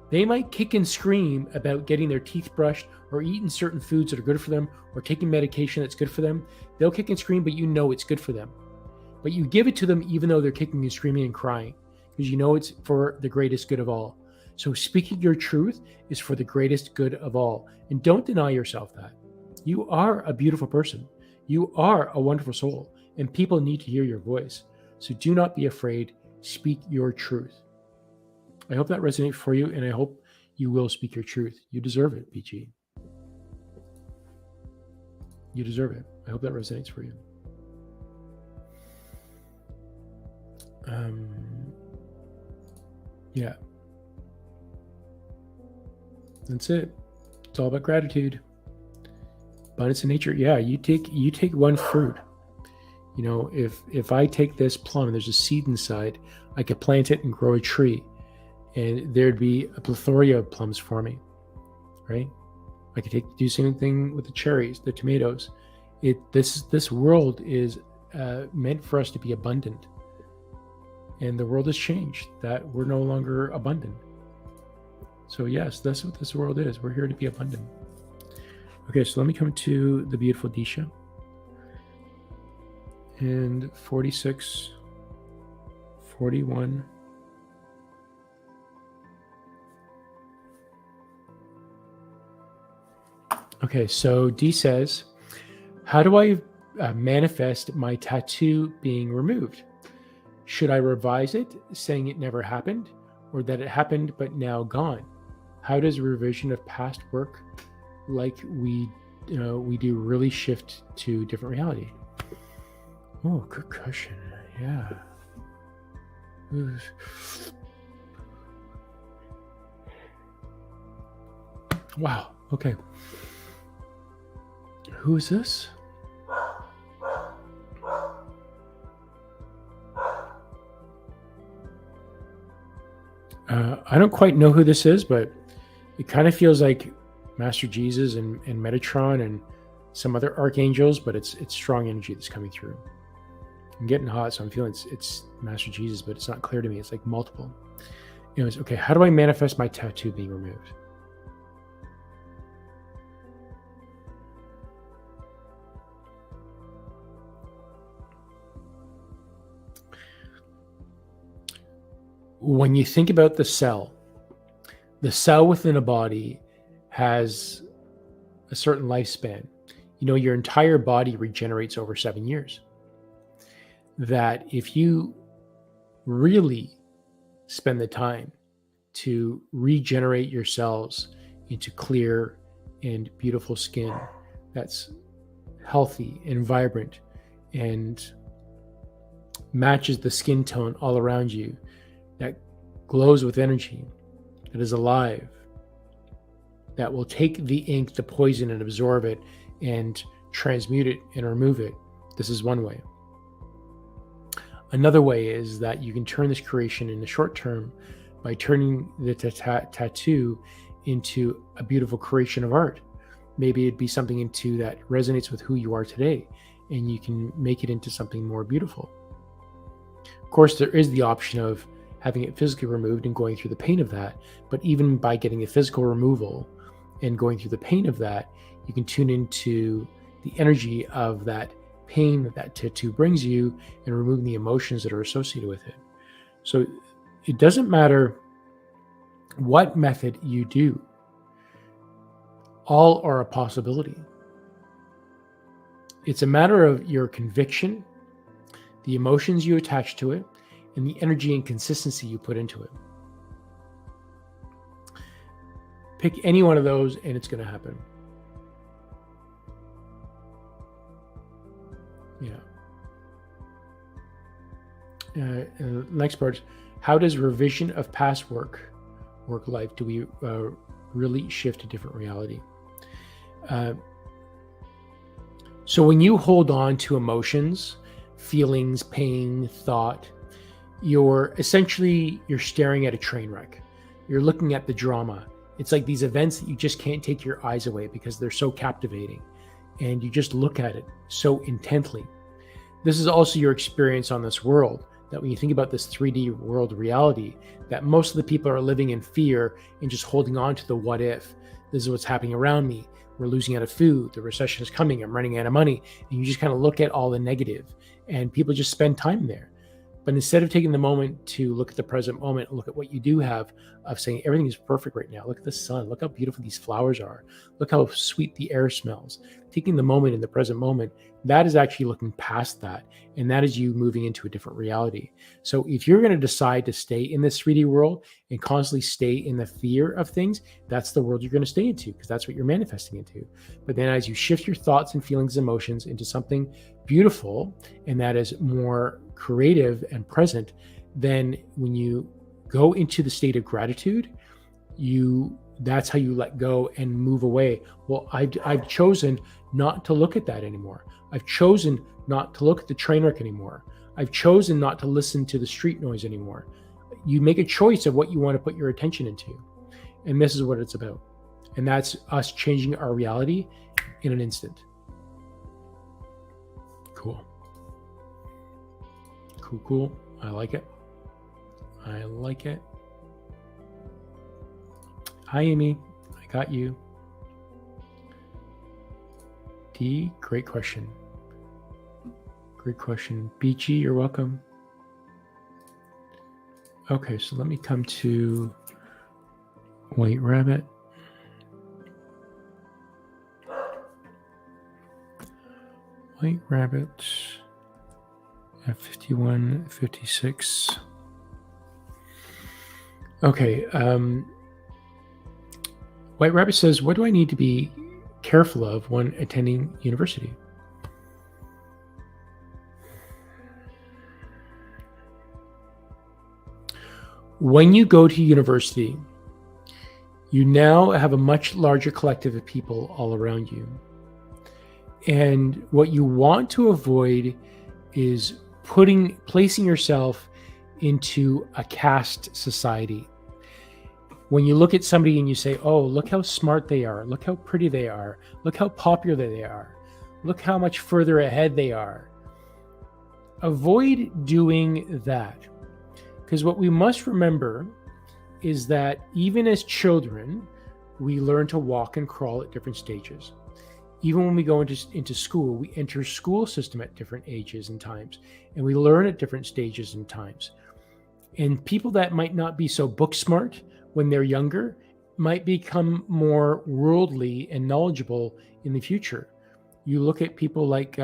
they might kick and scream about getting their teeth brushed or eating certain foods that are good for them or taking medication that's good for them. They'll kick and scream, but you know it's good for them. But you give it to them even though they're kicking and screaming and crying because you know it's for the greatest good of all. So speaking your truth is for the greatest good of all. And don't deny yourself that. You are a beautiful person. You are a wonderful soul, and people need to hear your voice. So do not be afraid. Speak your truth. I hope that resonates for you, and I hope you will speak your truth. You deserve it, PG. You deserve it. I hope that resonates for you. Yeah. That's it. It's all about gratitude. Abundance in nature. Yeah, you take one fruit. You know, if I take this plum and there's a seed inside, I could plant it and grow a tree, and there'd be a plethora of plums for me, right? I could do the same thing with the cherries, the tomatoes. This world is meant for us to be abundant, and the world has changed. That we're no longer abundant. So yes, that's what this world is. We're here to be abundant. Okay, so let me come to the beautiful Disha. And 46, 41. Okay, so D says, how do I manifest my tattoo being removed? Should I revise it, saying it never happened, or that it happened but now gone? How does revision of past work like we do really shift to different reality? Oh, good question. Yeah. Wow. Okay. Who is this? I don't quite know who this is, but it kind of feels like Master Jesus and Metatron and some other archangels, but it's strong energy that's coming through. I'm getting hot, so I'm feeling it's Master Jesus, but it's not clear to me. It's like multiple. Anyways, okay, how do I manifest my tattoo being removed? When you think about the cell within a body has a certain lifespan. You know, your entire body regenerates over 7 years. That if you really spend the time to regenerate your cells into clear and beautiful skin that's healthy and vibrant and matches the skin tone all around you, that glows with energy, that is alive, that will take the ink, the poison, and absorb it and transmute it and remove it. This is one way. Another way is that you can turn this creation in the short term by turning the tattoo into a beautiful creation of art. Maybe it'd be something into that resonates with who you are today, and you can make it into something more beautiful. Of course, there is the option of having it physically removed and going through the pain of that. But even by getting a physical removal and going through the pain of that, you can tune into the energy of that pain that tattoo brings you and removing the emotions that are associated with it. So it doesn't matter what method you do. All are a possibility. It's a matter of your conviction, the emotions you attach to it, and the energy and consistency you put into it. Pick any one of those and it's going to happen. Yeah. Next part, how does revision of past work life, do we really shift to different reality? So when you hold on to emotions, feelings, pain, thought, you're staring at a train wreck. You're looking at the drama. It's like these events that you just can't take your eyes away because they're so captivating, and you just look at it so intently. This is also your experience on this world, that when you think about this 3D world reality, that most of the people are living in fear and just holding on to the what if. This is what's happening around me. We're losing out of food. The recession is coming. I'm running out of money. And you just kind of look at all the negative, and people just spend time there. But instead of taking the moment to look at the present moment, look at what you do have, of saying everything is perfect right now. Look at the sun. Look how beautiful these flowers are. Look how sweet the air smells. Taking the moment in the present moment, that is actually looking past that. And that is you moving into a different reality. So if you're going to decide to stay in this 3D world and constantly stay in the fear of things, that's the world you're going to stay into, because that's what you're manifesting into. But then as you shift your thoughts and feelings and emotions into something beautiful, and that is more creative and present, then when you go into the state of gratitude, that's how you let go and move away. Well, I've chosen not to look at that anymore. I've chosen not to look at the train wreck anymore. I've chosen not to listen to the street noise anymore. You make a choice of what you want to put your attention into. And this is what it's about. And that's us changing our reality in an instant. Cool. Cool. I like it. Hi, Amy. I got you. D, great question. Beachy, you're welcome. Okay, so let me come to White Rabbit. White Rabbit at 51:56. Okay, White Rabbit says, what do I need to be careful of when attending university? When you go to university, you now have a much larger collective of people all around you. And what you want to avoid is placing yourself into a caste society. When you look at somebody and you say, oh, look how smart they are, look how pretty they are, look how popular they are, look how much further ahead they are. Avoid doing that. Because what we must remember is that even as children, we learn to walk and crawl at different stages. Even when we go into school, we enter school system at different ages and times, and we learn at different stages and times. And people that might not be so book smart when they're younger might become more worldly and knowledgeable in the future. You look at people like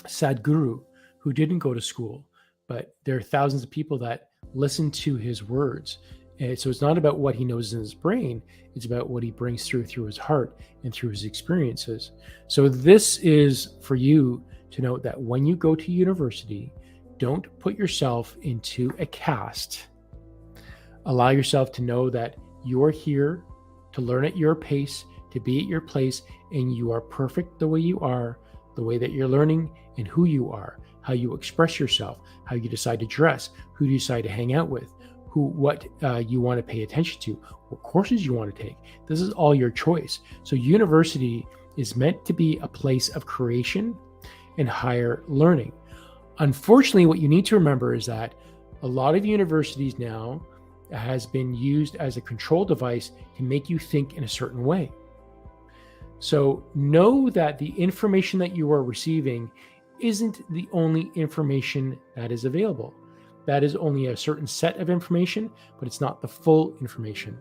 Sadhguru, who didn't go to school, but there are thousands of people that listen to his words. And so it's not about what he knows in his brain, it's about what he brings through his heart and through his experiences. So this is for you to note that when you go to university, don't put yourself into a caste. Allow yourself to know that you're here to learn at your pace, to be at your place, and you are perfect the way you are, the way that you're learning, and who you are, how you express yourself, how you decide to dress, who you decide to hang out with, what you want to pay attention to, what courses you want to take. This is all your choice. So university is meant to be a place of creation and higher learning. Unfortunately, what you need to remember is that a lot of universities now has been used as a control device to make you think in a certain way. So know that the information that you are receiving isn't the only information that is available. That is only a certain set of information, but it's not the full information.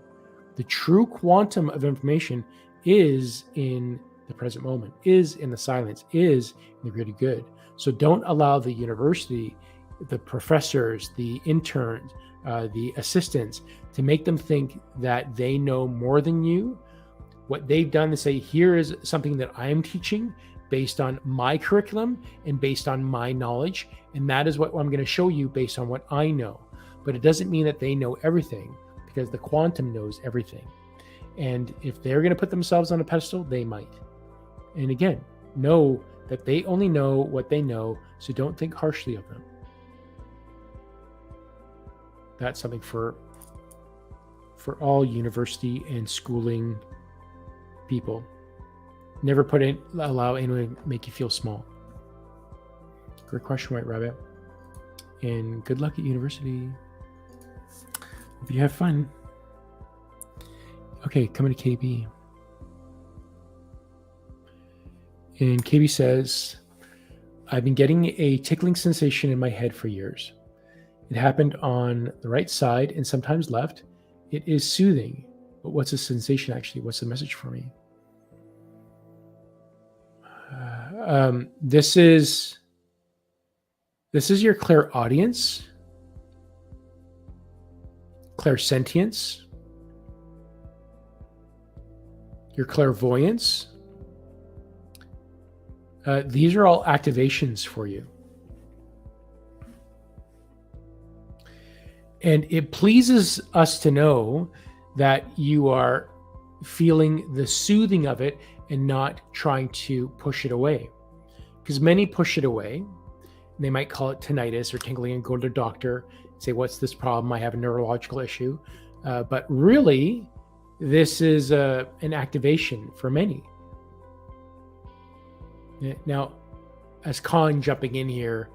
The true quantum of information is in the present moment, is in the silence, is in the greater good. So don't allow the university, the professors, the interns, the assistants, to make them think that they know more than you. What they've done is say, here is something that I am teaching based on my curriculum and based on my knowledge. And that is what I'm going to show you based on what I know. But it doesn't mean that they know everything, because the quantum knows everything. And if they're going to put themselves on a pedestal, they might. And again, know that they only know what they know, so don't think harshly of them. That's something for all university and schooling people. Never allow anyone to make you feel small. Great question, White Rabbit. And good luck at university. Hope you have fun. Okay, coming to KB. And KB says, I've been getting a tickling sensation in my head for years. It happened on the right side and sometimes left. It is soothing. But what's the sensation actually? What's the message for me? This is your clairaudience, clairsentience, your clairvoyance. These are all activations for you. And it pleases us to know that you are feeling the soothing of it and not trying to push it away. Because many push it away. They might call it tinnitus or tingling and go to the doctor and say, what's this problem? I have a neurological issue. But really, this is an activation for many. Now, as Khan jumping in here,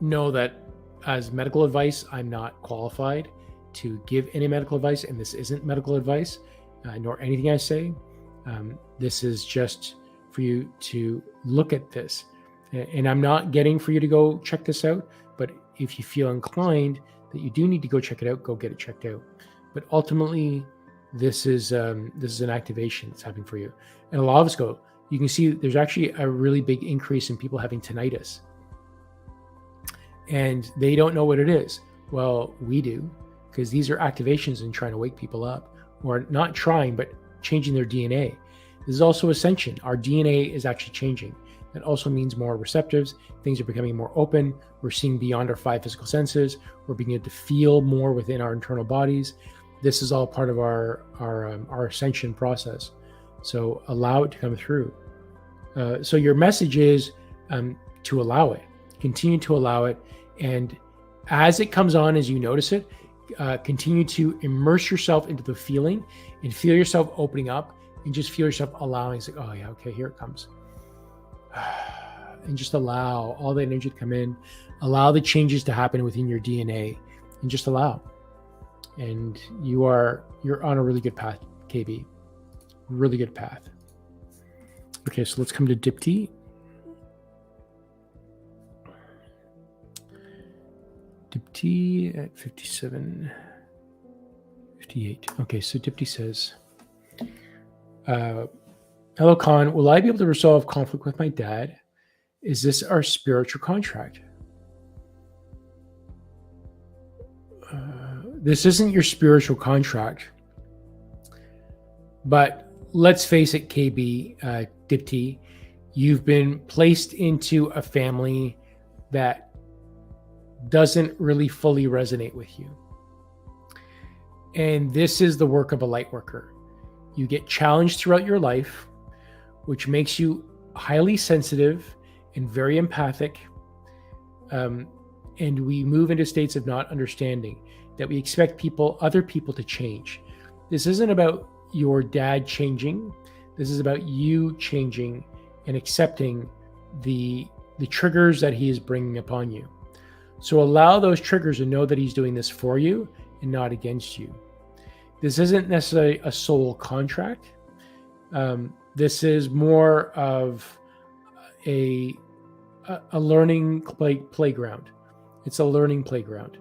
know that as medical advice, I'm not qualified to give any medical advice, and this isn't medical advice, nor anything I say. This is just for you to look at this. And I'm not getting for you to go check this out, but if you feel inclined that you do need to go check it out, go get it checked out. But ultimately, this is an activation that's happening for you. And a lot of us go, you can see there's actually a really big increase in people having tinnitus. And they don't know what it is. Well, we do, because these are activations and trying to wake people up, or not trying, but changing their DNA. This is also ascension. Our DNA is actually changing. That also means more receptives. Things are becoming more open. We're seeing beyond our 5 physical senses. We're beginning to feel more within our internal bodies. This is all part of our ascension process. So allow it to come through. So your message is to allow it. Continue to allow it. And as it comes on, as you notice it, continue to immerse yourself into the feeling and feel yourself opening up and just feel yourself allowing. It's like, oh yeah, okay, here it comes. And just allow all the energy to come in, allow the changes to happen within your DNA, and just allow. And you're on a really good path, KB. Really good path. Okay, so let's come to Dipti. Dipti at 57, 58. Okay, so Dipti says, hello, Khan. Will I be able to resolve conflict with my dad? Is this our spiritual contract? This isn't your spiritual contract. But let's face it, KB, Dipti, you've been placed into a family that doesn't really fully resonate with you. And this is the work of a light worker. You get challenged throughout your life, which makes you highly sensitive and very empathic. And we move into states of not understanding, that we expect other people to change. This isn't about your dad changing. This is about you changing and accepting the triggers that he is bringing upon you. So allow those triggers and know that he's doing this for you and not against you. This isn't necessarily a soul contract. This is more of a learning playground. It's a learning playground.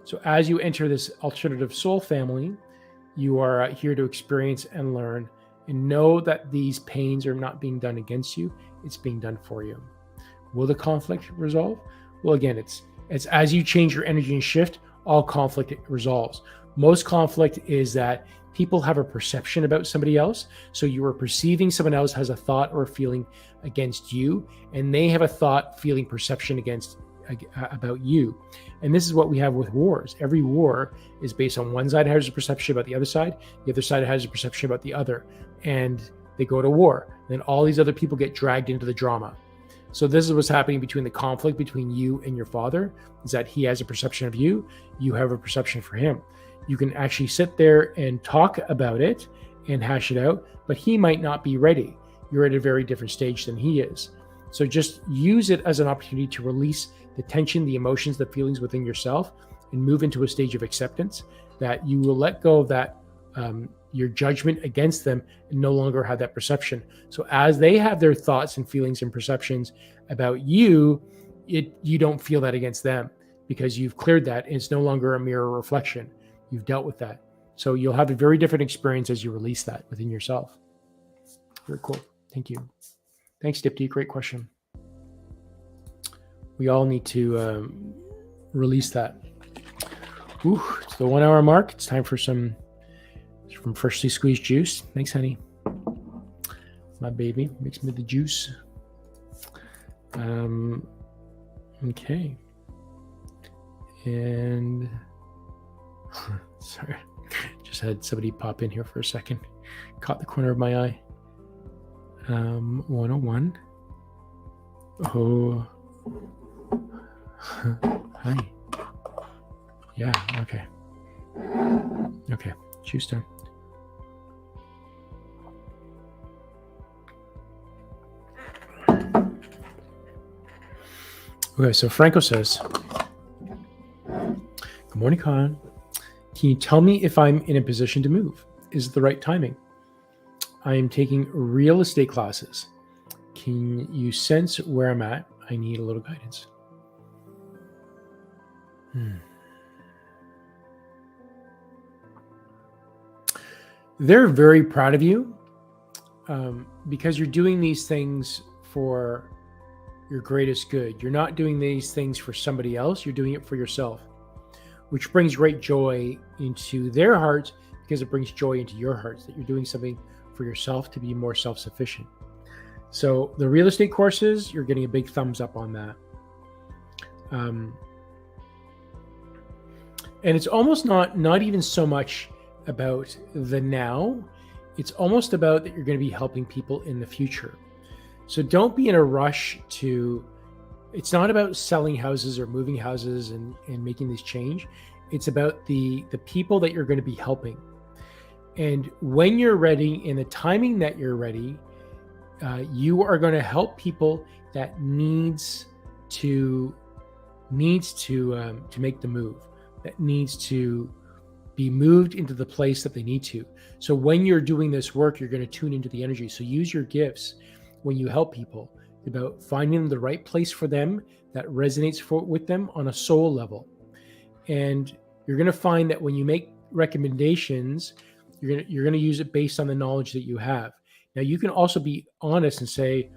So as you enter this alternative soul family, you are here to experience and learn, and know that these pains are not being done against you. It's being done for you. Will the conflict resolve? Well, again, it's as you change your energy and shift, all conflict resolves. Most conflict is that people have a perception about somebody else. So you are perceiving someone else has a thought or a feeling against you, and they have a thought, feeling, perception against about you. And this is what we have with wars. Every war is based on one side has a perception about the other side has a perception about the other, and they go to war. Then all these other people get dragged into the drama. So this is what's happening between the conflict between you and your father, is that he has a perception of you, you have a perception for him. You can actually sit there and talk about it and hash it out, but he might not be ready. You're at a very different stage than he is. So just use it as an opportunity to release the tension, the emotions, the feelings within yourself, and move into a stage of acceptance that you will let go of that, your judgment against them, and no longer have that perception. So as they have their thoughts and feelings and perceptions about you, you don't feel that against them, because you've cleared that and it's no longer a mirror reflection. You've dealt with that. So you'll have a very different experience as you release that within yourself. Very cool. Thank you. Thanks, Dipti. Great question. We all need to release that. Ooh, it's the 1 hour mark. It's time for some from freshly squeezed juice. Thanks, honey. My baby. Mix me the juice. Okay. And sorry, just had somebody pop in here for a second. Caught the corner of my eye. 101. Oh. Hi. Yeah, okay. Okay, juice time. Okay, so Franco says, good morning, Con. Can you tell me if I'm in a position to move? Is it the right timing? I am taking real estate classes. Can you sense where I'm at? I need a little guidance. They're very proud of you because you're doing these things for your greatest good. You're not doing these things for somebody else. You're doing it for yourself, which brings great joy into their hearts because it brings joy into your hearts that you're doing something for yourself to be more self-sufficient. So the real estate courses, you're getting a big thumbs up on that. And it's almost not even so much about the now. It's almost about that you're going to be helping people in the future. So don't be in a rush to, it's not about selling houses or moving houses and making this change. It's about the people that you're going to be helping. And when you're ready, in the timing that you're ready, you are going to help people that needs to make the move, that needs to be moved into the place that they need to. So when you're doing this work, you're going to tune into the energy. So use your gifts when you help people, about finding the right place for them that resonates with them on a soul level. And you're going to find that when you make recommendations, you're going to use it based on the knowledge that you have. Now, you can also be honest and say,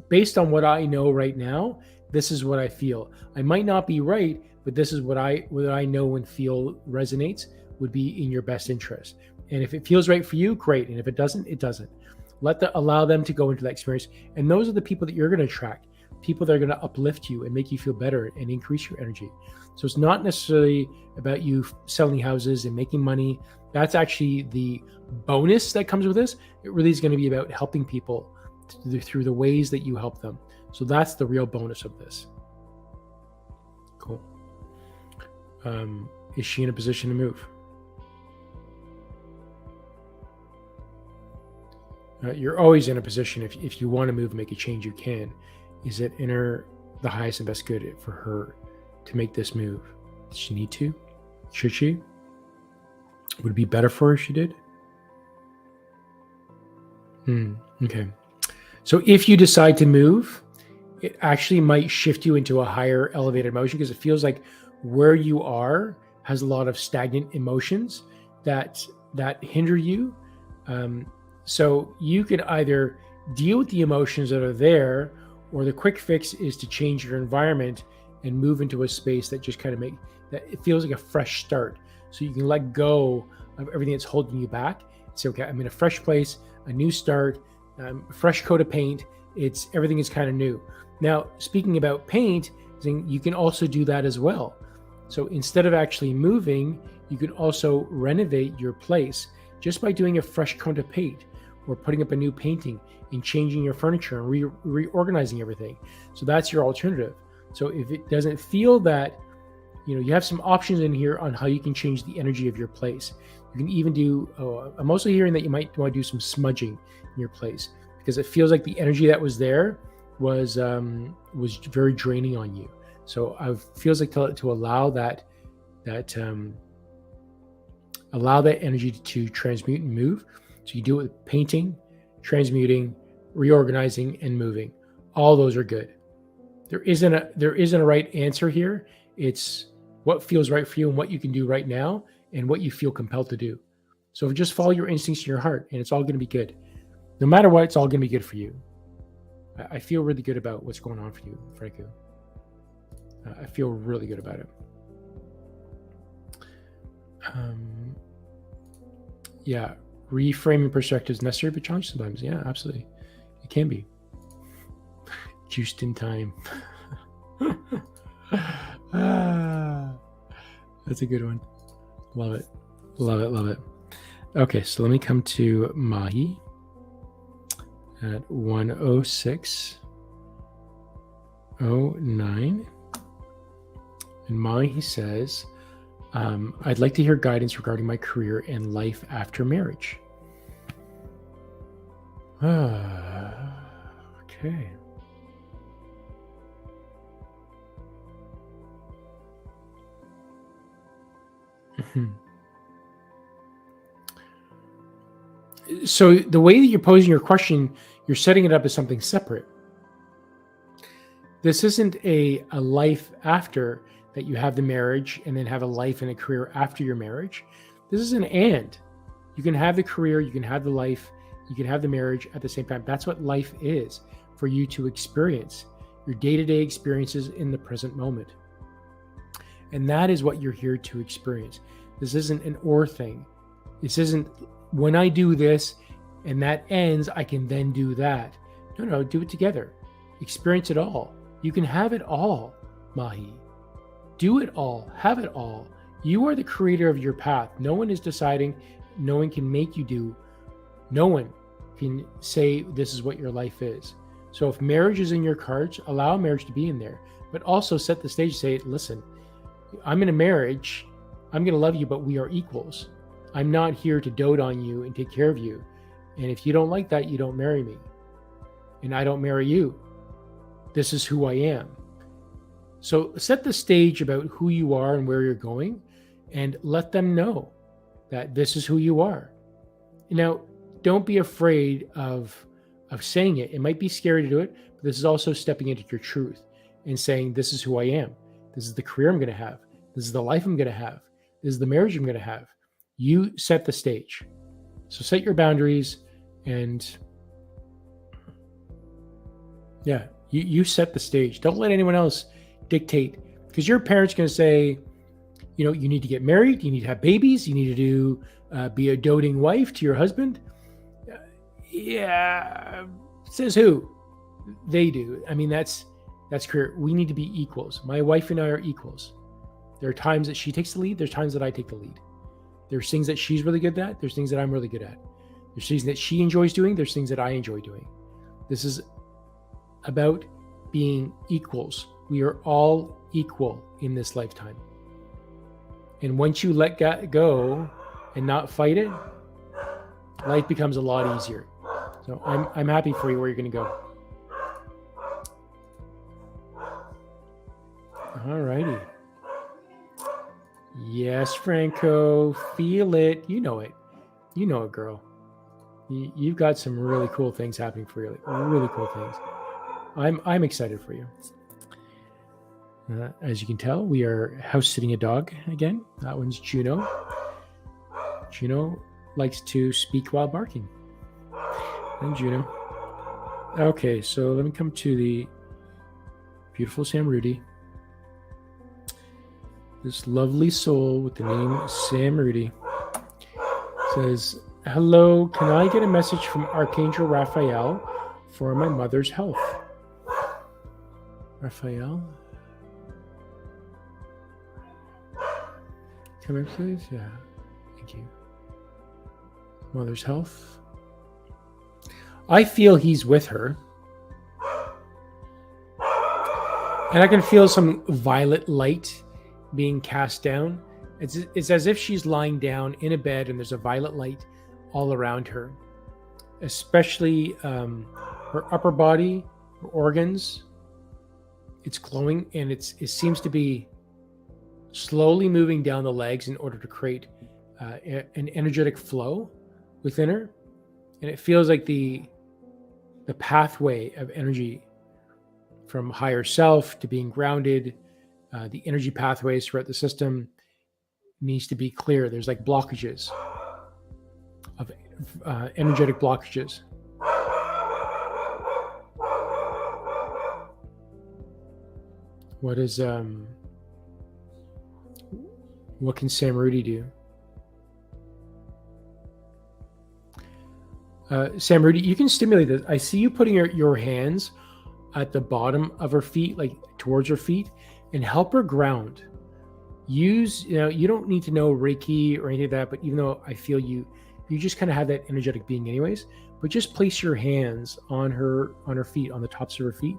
based on what I know right now, this is what I feel. I might not be right, but this is what I know and feel resonates would be in your best interest. And if it feels right for you, great. And if it doesn't, it doesn't. Allow them to go into that experience. And those are the people that you're going to attract, people that are going to uplift you and make you feel better and increase your energy. So it's not necessarily about you selling houses and making money. That's actually the bonus that comes with this. It really is going to be about helping people through the ways that you help them. So that's the real bonus of this. Cool. Is she in a position to move? You're always in a position, if you want to move, make a change, you can. Is it in the highest and best good for her to make this move? Does she need to? Should she? Would it be better for her if she did? Okay. So if you decide to move, it actually might shift you into a higher elevated emotion, because it feels like where you are has a lot of stagnant emotions that hinder you. So you can either deal with the emotions that are there, or the quick fix is to change your environment and move into a space that just kind of that it feels like a fresh start. So you can let go of everything that's holding you back. Say, okay, I'm in a fresh place, a new start, a fresh coat of paint. Everything is kind of new. Now, speaking about paint, you can also do that as well. So instead of actually moving, you can also renovate your place just by doing a fresh coat of paint or putting up a new painting and changing your furniture and reorganizing everything. So that's your alternative. So if it doesn't feel that, you have some options in here on how you can change the energy of your place. You can even do, I'm also hearing that you might want to do some smudging in your place because it feels like the energy that was there was very draining on you. So it feels like to allow that energy to transmute and move. So you do it with painting, transmuting, reorganizing, and moving. All those are good. There isn't a right answer here. It's what feels right for you and what you can do right now and what you feel compelled to do. So just follow your instincts in your heart and it's all going to be good. No matter what, it's all going to be good for you. I feel really good about what's going on for you, Franco. I feel really good about it. Yeah, reframing perspective is necessary but challenging sometimes. Yeah, absolutely. It can be. Juiced in time. That's a good one. Love it. Love it. Love it. Okay, so let me come to Mahi at 106:09. And Mahi says, I'd like to hear guidance regarding my career and life after marriage. Okay. So the way that you're posing your question, you're setting it up as something separate. This isn't a life after that you have the marriage and then have a life and a career after your marriage. This is an and. You can have the career, you can have the life, you can have the marriage at the same time. That's what life is for you to experience, your day-to-day experiences in the present moment. And that is what you're here to experience. This isn't an or thing. This isn't when I do this and that ends, I can then do that. No, do it together. Experience it all. You can have it all, Mahi. Do it all. Have it all. You are the creator of your path. No one is deciding. No one can make you do. No one can say this is what your life is. So if marriage is in your cards, allow marriage to be in there. But also set the stage. Say, listen, I'm in a marriage. I'm going to love you, but we are equals. I'm not here to dote on you and take care of you. And if you don't like that, you don't marry me. And I don't marry you. This is who I am. So set the stage about who you are and where you're going and let them know that this is who you are. Now, don't be afraid of saying it. It might be scary to do it, but this is also stepping into your truth and saying, this is who I am. This is the career I'm going to have. This is the life I'm going to have. This is the marriage I'm going to have. You set the stage. So set your boundaries and you set the stage. Don't let anyone else dictate, because your parents going to say, you need to get married, you need to have babies, you need to be a doting wife to your husband. Says who? They do. I mean, that's career. We need to be equals. My wife and I are equals. There are times that she takes the lead. There's times that I take the lead. There's things that she's really good at. There's things that I'm really good at. There's things that she enjoys doing. There's things that I enjoy doing. This is about being equals. We are all equal in this lifetime. And once you let go and not fight it, life becomes a lot easier. So I'm happy for you where you're going to go. All righty. Yes, Franco, feel it. You know it. You know it, girl. You've got some really cool things happening for you. Like really cool things. I'm excited for you. As you can tell, we are house sitting a dog again. That one's Juno. Juno likes to speak while barking. And Juno. Okay, so let me come to the beautiful Samruddhi. This lovely soul with the name Samruddhi says, hello, can I get a message from Archangel Raphael for my mother's health? Raphael. Come in, please. Yeah. Thank you. Mother's health. I feel he's with her. And I can feel some violet light being cast down. It's as if she's lying down in a bed and there's a violet light all around her, especially her upper body, her organs. It's glowing, and it seems to be slowly moving down the legs in order to create an energetic flow within her. And it feels like the pathway of energy from higher self to being grounded, the energy pathways throughout the system needs to be clear. There's like blockages of energetic blockages. What can Samruddhi do? Samruddhi, you can stimulate this. I see you putting your hands at the bottom of her feet, like towards her feet, and help her ground. Use, you don't need to know Reiki or anything like that, but even though I feel you just kind of have that energetic being anyways, but just place your hands on her feet, on the tops of her feet,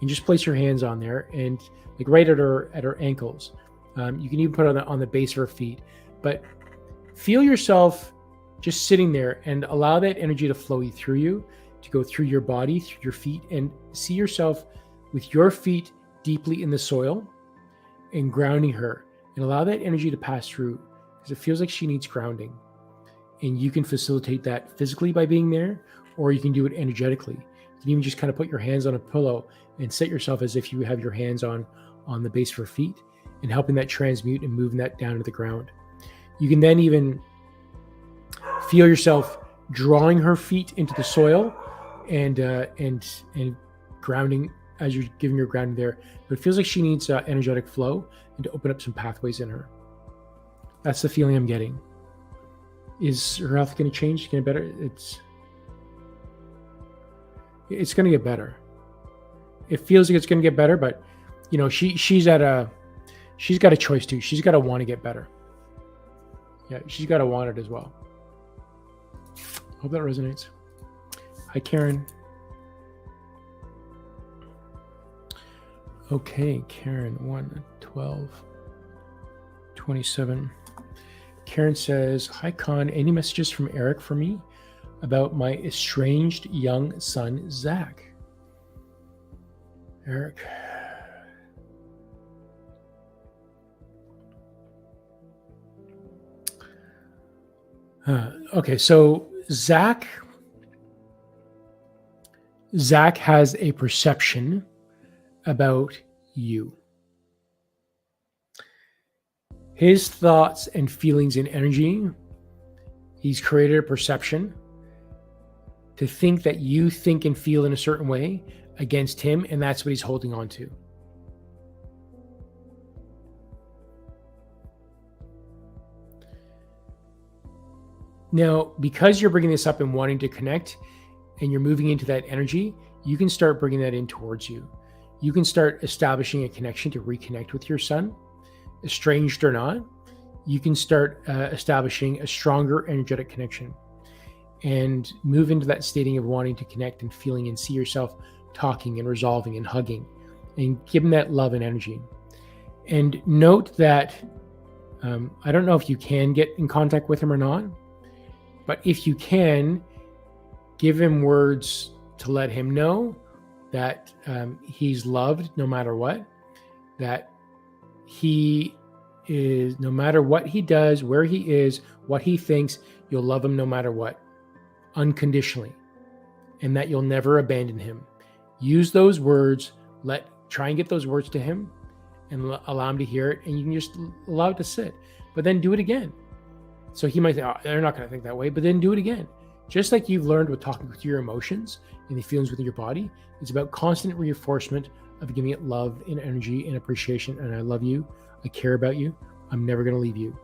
and just place your hands on there, and like right at her ankles. You can even put it on the base of her feet, but feel yourself just sitting there and allow that energy to flow through you, to go through your body, through your feet, and see yourself with your feet deeply in the soil and grounding her, and allow that energy to pass through, because it feels like she needs grounding. And you can facilitate that physically by being there, or you can do it energetically. You can even just kind of put your hands on a pillow and set yourself as if you have your hands on the base of her feet, and helping that transmute and moving that down to the ground. You can then even feel yourself drawing her feet into the soil and grounding as you're giving her grounding there. But it feels like she needs energetic flow and to open up some pathways in her. That's the feeling I'm getting. Is her health going to change? Get better? It's going to get better. It feels like it's going to get better, but she's got a choice too. She's got to want to get better. Yeah, she's got to want it as well. Hope that resonates. Hi, Karen. Okay, Karen, 1, 12, 27. Karen says, hi, Con. Any messages from Erik for me about my estranged young son, Zach? Erik. Okay, so Zach has a perception about you. His thoughts and feelings and energy, he's created a perception to think that you think and feel in a certain way against him, and that's what he's holding on to. Now, because you're bringing this up and wanting to connect, and you're moving into that energy, you can start bringing that in towards you. You can start establishing a connection to reconnect with your son, estranged or not. You can start establishing a stronger energetic connection and move into that stating of wanting to connect and feeling and see yourself talking and resolving and hugging and give him that love and energy. And note that I don't know if you can get in contact with him or not, but if you can, give him words to let him know that he's loved no matter what, that he is, no matter what he does, where he is, what he thinks, you'll love him no matter what, unconditionally, and that you'll never abandon him. Use those words, try and get those words to him and allow him to hear it, and you can just allow it to sit, but then do it again. So he might think, oh, they're not going to think that way, but then do it again. Just like you've learned with talking with your emotions and the feelings within your body, it's about constant reinforcement of giving it love and energy and appreciation. And I love you. I care about you. I'm never going to leave you.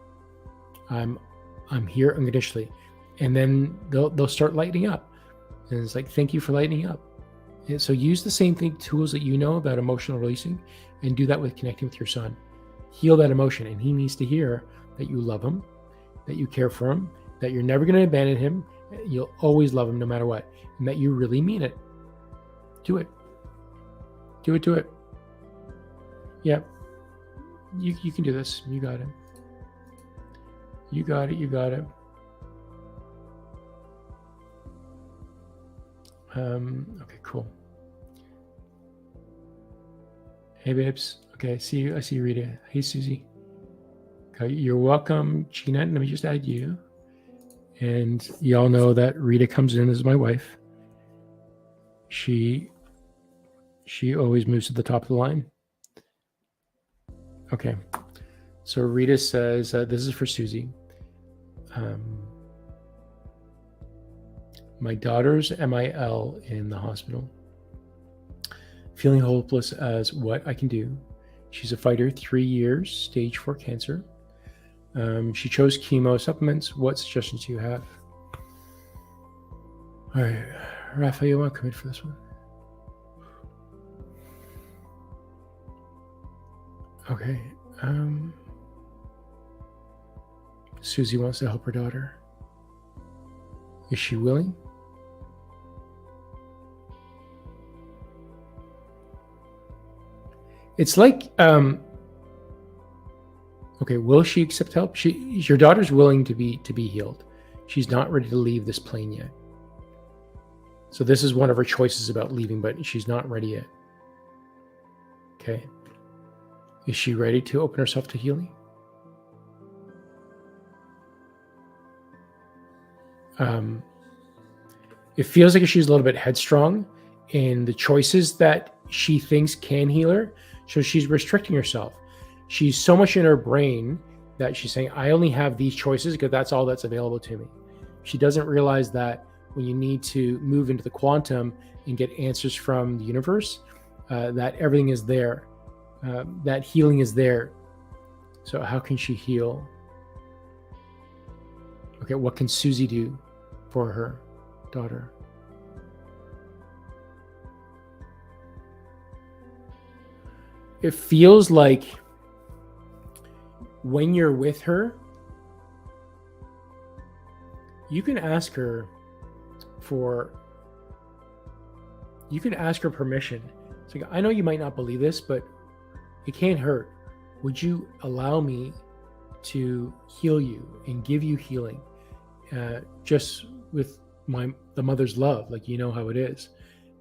I'm here unconditionally. And then they'll start lightening up. And it's like, thank you for lightening up. And so use the same tools that you know about emotional releasing, and do that with connecting with your son. Heal that emotion, and he needs to hear that you love him, that you care for him, that you're never going to abandon him, you'll always love him no matter what, and that you really mean it. Do it. Do it, do it. Yeah. You can do this. You got it. You got it, you got it. Okay, cool. Hey, babes. Okay, I see you. I see you, Rita. Hey, Susie. Okay, you're welcome, Gina. Let me just add you. And y'all know that Rita comes in as my wife. She always moves to the top of the line. Okay. So Rita says, this is for Susie. My daughter's MIL in the hospital. Feeling hopeless as what I can do. She's a fighter, 3 years, stage 4 cancer. She chose chemo supplements. What suggestions do you have? All right, Raphael, you want to come in for this one? Okay. Susie wants to help her daughter. Is she willing? It's like, okay, will she accept help? Your daughter's willing to be healed. She's not ready to leave this plane yet. So this is one of her choices about leaving, but she's not ready yet. Okay. Is she ready to open herself to healing? It feels like she's a little bit headstrong in the choices that she thinks can heal her. So she's restricting herself. She's so much in her brain that she's saying, I only have these choices because that's all that's available to me. She doesn't realize that when you need to move into the quantum and get answers from the universe, that everything is there, that healing is there. So how can she heal? Okay, what can Susie do for her daughter? It feels like when you're with her, you can ask her permission. It's like, I know you might not believe this, but it can't hurt. Would you allow me to heal you and give you healing, just with the mother's love? Like, you know how it is.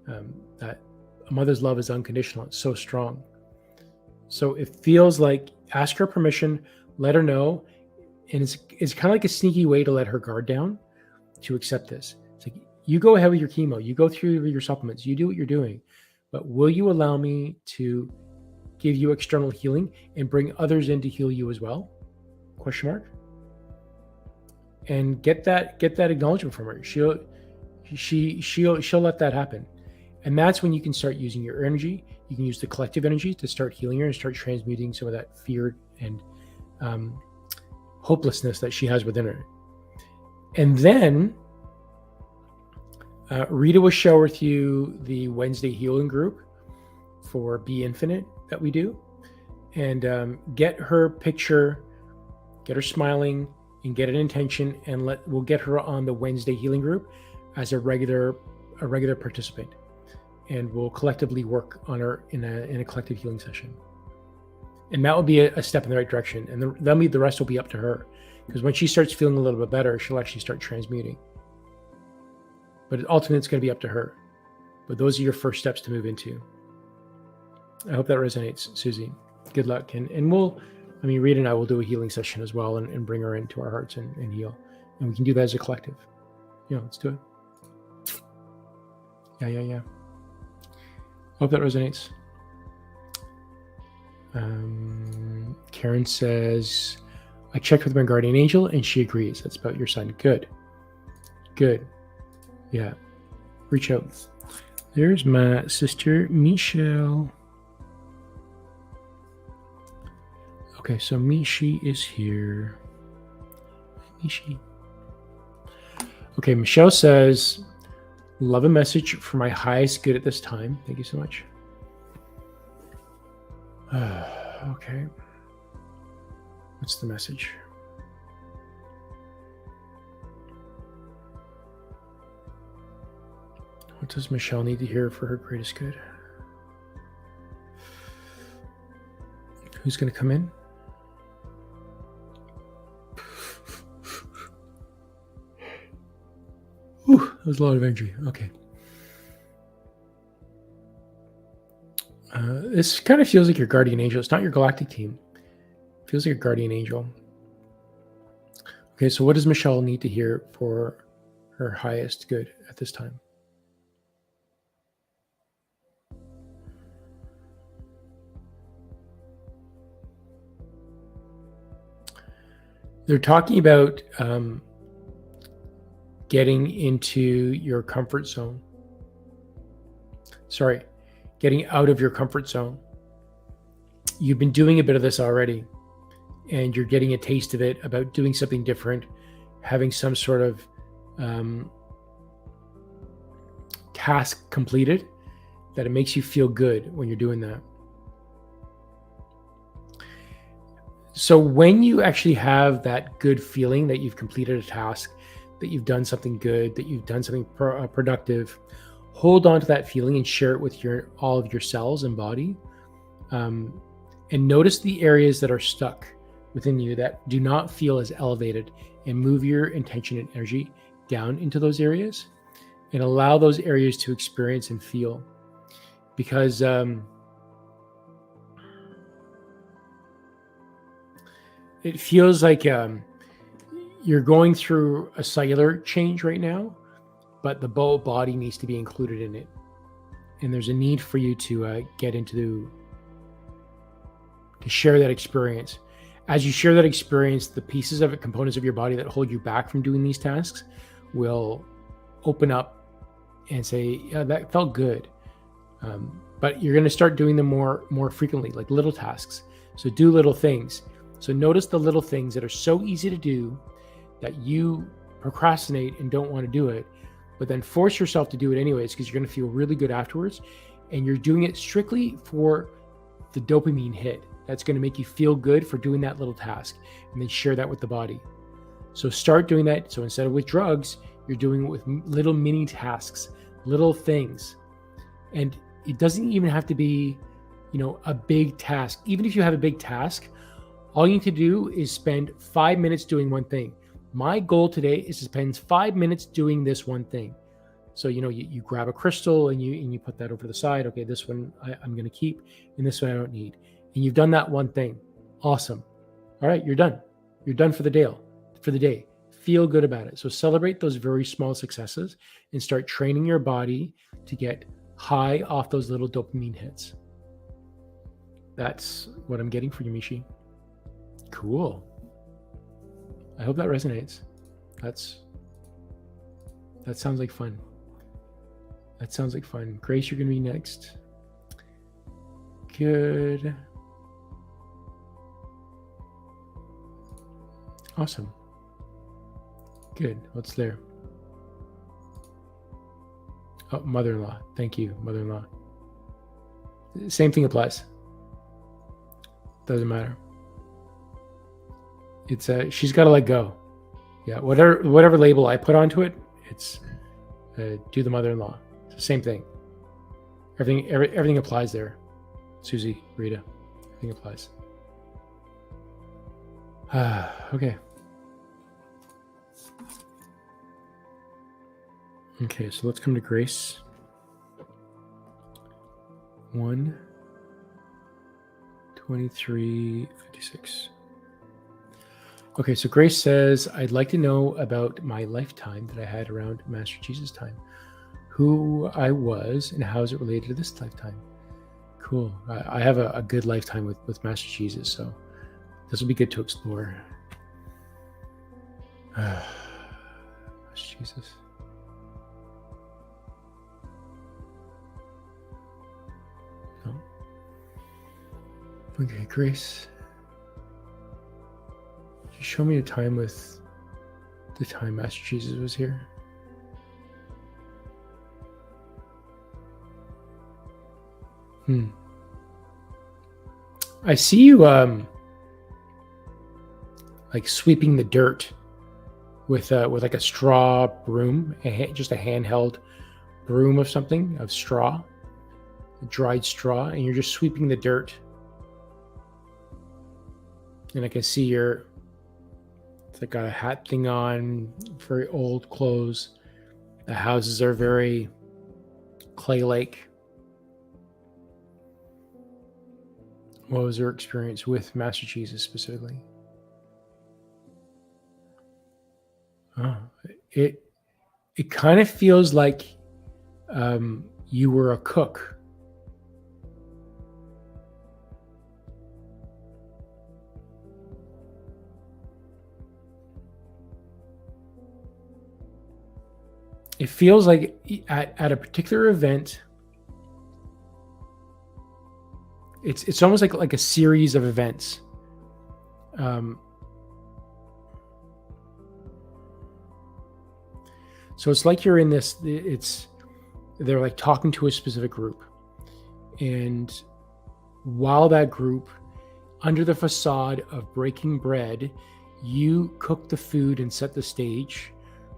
That a mother's love is unconditional. It's so strong. So it feels like, ask her permission, let her know. And it's kind of like a sneaky way to let her guard down to accept this. It's like, you go ahead with your chemo, you go through your supplements, you do what you're doing, but will you allow me to give you external healing and bring others in to heal you as well? Question mark. And get that acknowledgement from her. She'll let that happen. And that's when you can start using your energy. You can use the collective energy to start healing her and start transmuting some of that fear and hopelessness that she has within her. And then Rita will share with you the Wednesday healing group for Be Infinite that we do. And get her picture, get her smiling, and get an intention, and we'll get her on the Wednesday healing group as a regular participant. And we'll collectively work on her in a collective healing session. And that will be a step in the right direction. And the rest will be up to her. Because when she starts feeling a little bit better, she'll actually start transmuting. But ultimately, it's going to be up to her. But those are your first steps to move into. I hope that resonates, Susie. Good luck. And Rita and I will do a healing session as well and bring her into our hearts and heal. And we can do that as a collective. Yeah, let's do it. Yeah. Hope that resonates. Karen says, I checked with my guardian angel and she agrees. That's about your son. Good. Yeah. Reach out. There's my sister, Michelle. Okay, so Mishi is here. Mishi. Okay, Michelle says, Love a message for my highest good at this time. Thank you so much. Okay. What's the message? What does Michelle need to hear for her greatest good? Who's going to come in? Whew, that was a lot of energy. Okay. This kind of feels like your guardian angel. It's not your galactic team. It feels like a guardian angel. Okay, so what does Michelle need to hear for her highest good at this time? They're talking about getting into your comfort zone. Sorry, getting out of your comfort zone. You've been doing a bit of this already, and you're getting a taste of it about doing something different, having some sort of task completed, that it makes you feel good when you're doing that. So when you actually have that good feeling that you've completed a task, that you've done something good, that you've done something productive, hold on to that feeling and share it with all of your cells and body. And notice the areas that are stuck within you that do not feel as elevated, and move your intention and energy down into those areas and allow those areas to experience and feel. Because it feels like you're going through a cellular change right now, but the whole body needs to be included in it. And there's a need for you to get into, to share that experience. As you share that experience, the pieces of it, components of your body that hold you back from doing these tasks will open up and say, yeah, that felt good. But you're going to start doing them more frequently, like little tasks. So do little things. So notice the little things that are so easy to do that you procrastinate and don't want to do it, but then force yourself to do it anyways, because you're going to feel really good afterwards. And you're doing it strictly for the dopamine hit. That's going to make you feel good for doing that little task, and then share that with the body. So start doing that. So instead of with drugs, you're doing it with little mini tasks, little things. And it doesn't even have to be, a big task. Even if you have a big task, all you need to do is spend 5 minutes doing one thing. My goal today is to spend 5 minutes doing this one thing. So, you grab a crystal and you put that over to the side. Okay, this one I'm going to keep, and this one I don't need. And you've done that one thing. Awesome. All right, you're done. You're done for the day. Feel good about it. So celebrate those very small successes and start training your body to get high off those little dopamine hits. That's what I'm getting for you, Mishi. Cool. I hope that resonates. That sounds like fun. Grace, you're going to be next. Good. Awesome. Good. What's there? Oh, mother-in-law. Thank you, mother-in-law. Same thing applies. Doesn't matter. It's she's got to let go. Yeah, whatever label I put onto it, it's do the mother-in-law. It's the same thing. Everything applies there. Susie, Rita, everything applies. Okay. Okay, so let's come to Grace. 1:23:56. Okay, so Grace says, I'd like to know about my lifetime that I had around Master Jesus' time, who I was, and how is it related to this lifetime? Cool. I have a good lifetime with Master Jesus, so this will be good to explore. Master Jesus. No. Okay, Grace. Just show me a time with the time Master Jesus was here. I see you like sweeping the dirt with like a straw broom, just a handheld broom of something, of straw, dried straw, and you're just sweeping the dirt. And I can see it's like got a hat thing on, very old clothes. The houses are very clay-like. What was your experience with Master Jesus specifically? Oh, it kind of feels like you were a cook. It feels like at a particular event, it's almost like a series of events. So it's like you're in this. They're like talking to a specific group, and while that group, under the facade of breaking bread, you cook the food and set the stage,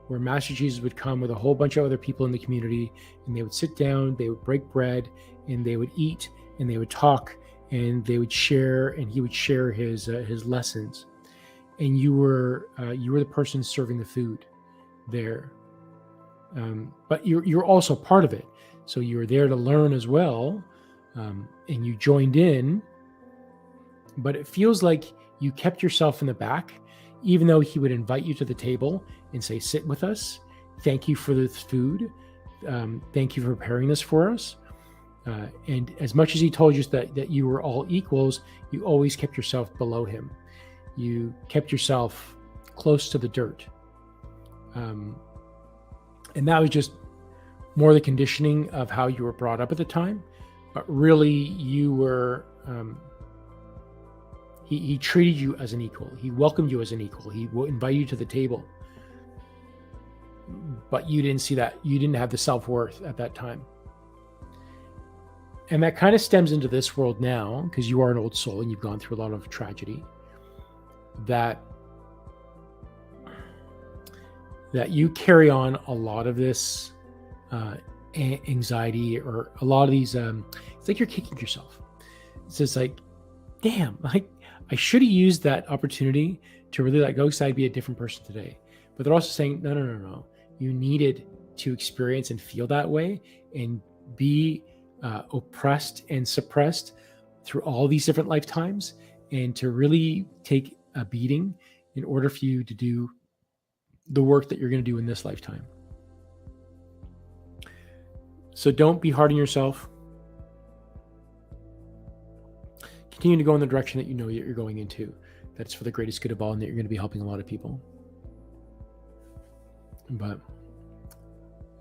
where Master Jesus would come with a whole bunch of other people in the community, and they would sit down, they would break bread, and they would eat, and they would talk, and they would share, and he would share his lessons. And you were the person serving the food there, but you're also part of it. So you were there to learn as well, and you joined in. But it feels like you kept yourself in the back, even though he would invite you to the table and say, sit with us. Thank you for this food. Thank you for preparing this for us. And as much as he told you that you were all equals, you always kept yourself below him. You kept yourself close to the dirt. And that was just more the conditioning of how you were brought up at the time. But really, you were... He treated you as an equal. He welcomed you as an equal. He will invite you to the table. But you didn't see that. You didn't have the self-worth at that time. And that kind of stems into this world now, because you are an old soul and you've gone through a lot of tragedy, that you carry on a lot of this anxiety, or a lot of these, it's like you're kicking yourself. It's just like, damn, like, I should have used that opportunity to really go outside, be a different person today. But they're also saying, no. You needed to experience and feel that way and be oppressed and suppressed through all these different lifetimes, and to really take a beating in order for you to do the work that you're going to do in this lifetime. So don't be hard on yourself. Continue to go in the direction that you know that you're going into, that it's for the greatest good of all, and that you're going to be helping a lot of people. But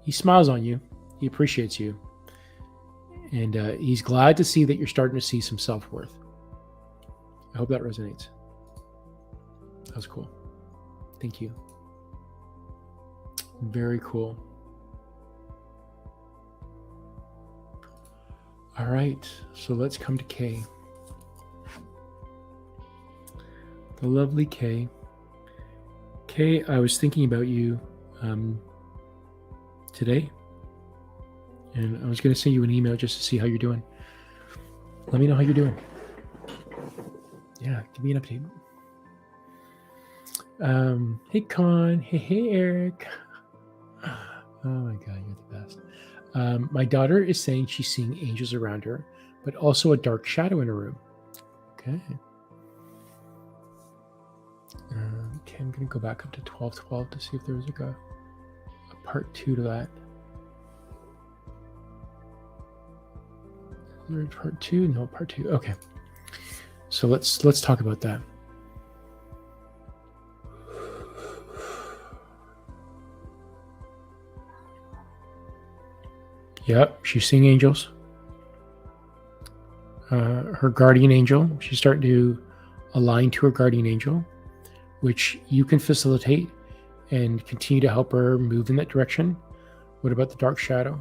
he smiles on you. He appreciates you. And he's glad to see that you're starting to see some self-worth. I hope that resonates. That was cool. Thank you. Very cool. All right. So let's come to Kay. The lovely Kay. Kay, I was thinking about you today, and I was going to send you an email just to see how you're doing. Let me know how you're doing. Yeah, give me an update. Hey, Con. Hey, Eric. Oh my God, you're the best. My daughter is saying she's seeing angels around her, but also a dark shadow in her room. Okay. Okay, I'm going to go back up to 12:12 to see if there was a part 2 to that. Is there a part 2? No, part 2. Okay. So let's talk about that. Yep, she's seeing angels. Her guardian angel, she's starting to align to her guardian angel, which you can facilitate and continue to help her move in that direction. What about the dark shadow?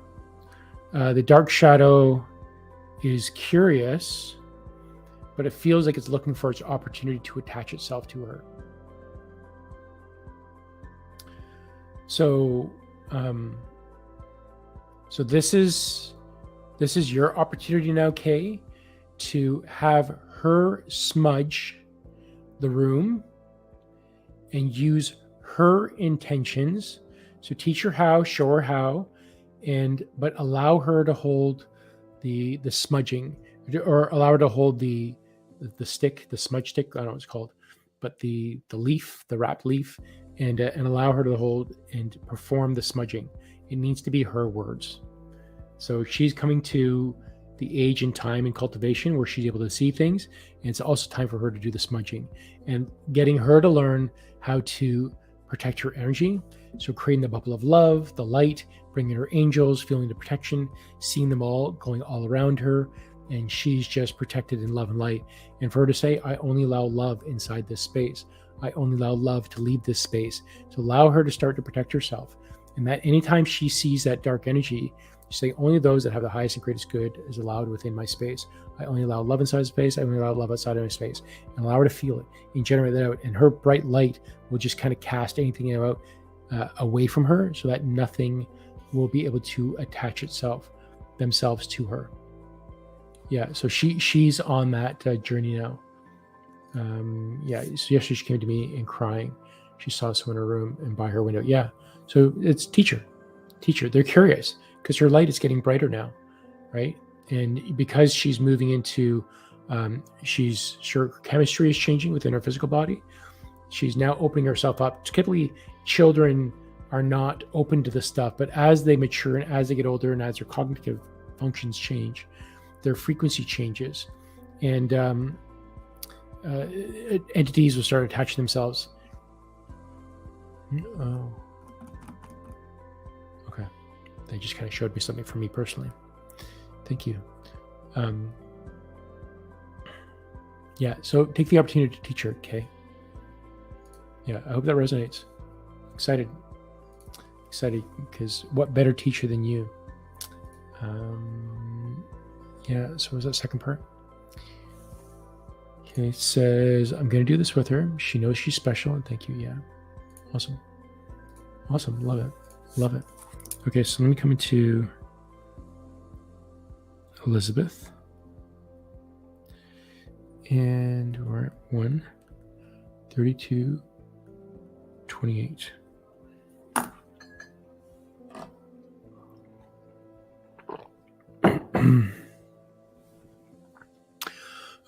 The dark shadow is curious, but it feels like it's looking for its opportunity to attach itself to her. So, so this is your opportunity now, Kay, to have her smudge the room and use her intentions. So teach her how, show her how, but allow her to hold the smudging, or allow her to hold the stick, the smudge stick, I don't know what it's called, but the leaf, the wrapped leaf, and allow her to hold and perform the smudging. It needs to be her words. So she's coming to the age and time and cultivation where she's able to see things, and it's also time for her to do the smudging and getting her to learn how to protect her energy. So creating the bubble of love, the light, bringing her angels, feeling the protection, seeing them all going all around her, and she's just protected in love and light. And for her to say, I only allow love inside this space. I only allow love to leave this space. To allow her to start to protect herself. And that anytime she sees that dark energy, say, only those that have the highest and greatest good is allowed within my space. I only allow love inside space. I only allow love outside of my space. And allow her to feel it and generate that out. And her bright light will just kind of cast anything out away from her, so that nothing will be able to attach themselves to her. Yeah, so she's on that journey now. So yesterday she came to me and crying. She saw someone in her room and by her window. Yeah, so it's teacher. They're curious because her light is getting brighter now, right? And because she's moving into, her chemistry is changing within her physical body. She's now opening herself up. Typically, children are not open to this stuff, but as they mature and as they get older and as their cognitive functions change, their frequency changes, and entities will start attaching themselves. Oh, okay. They just kind of showed me something for me personally. Thank you. Yeah, so take the opportunity to teach her, okay? Yeah, I hope that resonates. Excited because what better teacher than you? Yeah, so what was that second part? Okay, it says, I'm going to do this with her. She knows she's special, and thank you. Yeah, awesome. Love it. Okay, so let me come into Elizabeth. And we're at 1:32:28.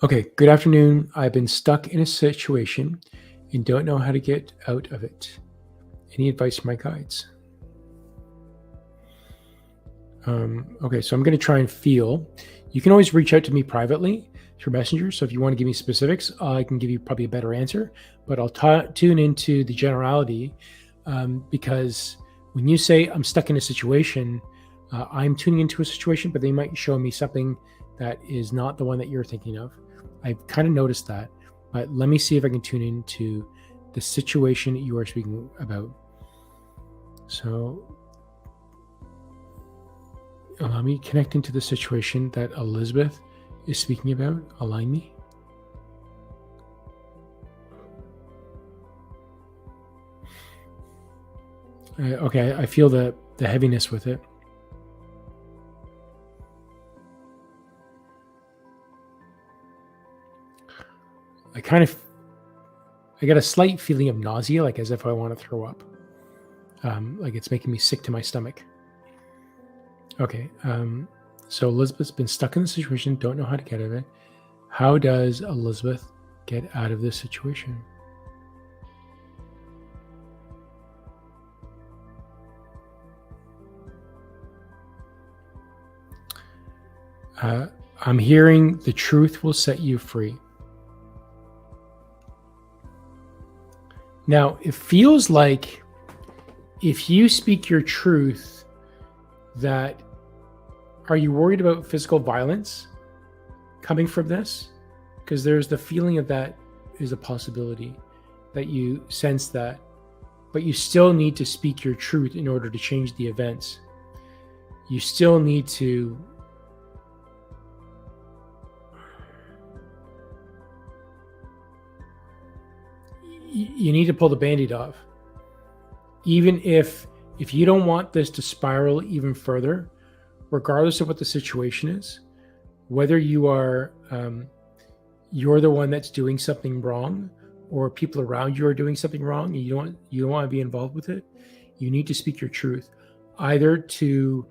Okay, good afternoon. I've been stuck in a situation and don't know how to get out of it. Any advice from my guides? Okay, so I'm going to try and feel. You can always reach out to me privately through Messenger. So if you want to give me specifics, I can give you probably a better answer. But I'll tune into the generality because when you say I'm stuck in a situation, I'm tuning into a situation, but they might show me something that is not the one that you're thinking of. I've kind of noticed that, but let me see if I can tune into the situation that you are speaking about. So allow me connecting to the situation that Elizabeth is speaking about. Align me. Okay, I feel the heaviness with it. I got a slight feeling of nausea, like as if I want to throw up. Like it's making me sick to my stomach. Okay, so Elizabeth's been stuck in the situation, don't know how to get out of it. How does Elizabeth get out of this situation? I'm hearing the truth will set you free. Now, it feels like if you speak your truth, that are you worried about physical violence coming from this? Because there's the feeling of that is a possibility, that you sense that, but you still need to speak your truth in order to change the events. You still need to you need to pull the Band-Aid off. Even if you don't want this to spiral even further, regardless of what the situation is, whether you are you're the one that's doing something wrong, or people around you are doing something wrong, and you don't want to be involved with it, you need to speak your truth, either to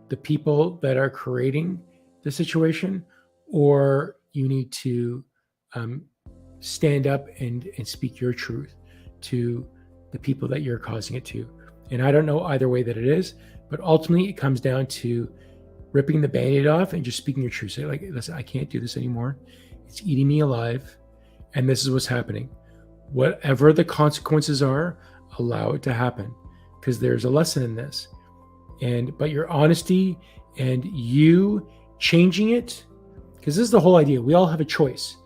the people that are creating the situation, or you need to stand up and speak your truth to the people that you're causing it to. And I don't know either way that it is, but ultimately it comes down to ripping the Band-Aid off and just speaking your truth. Say, like, listen, I can't do this anymore. It's eating me alive, and this is what's happening. Whatever the consequences are, allow it to happen, because there's a lesson in this. But your honesty and you changing it, because this is the whole idea. We all have a choice.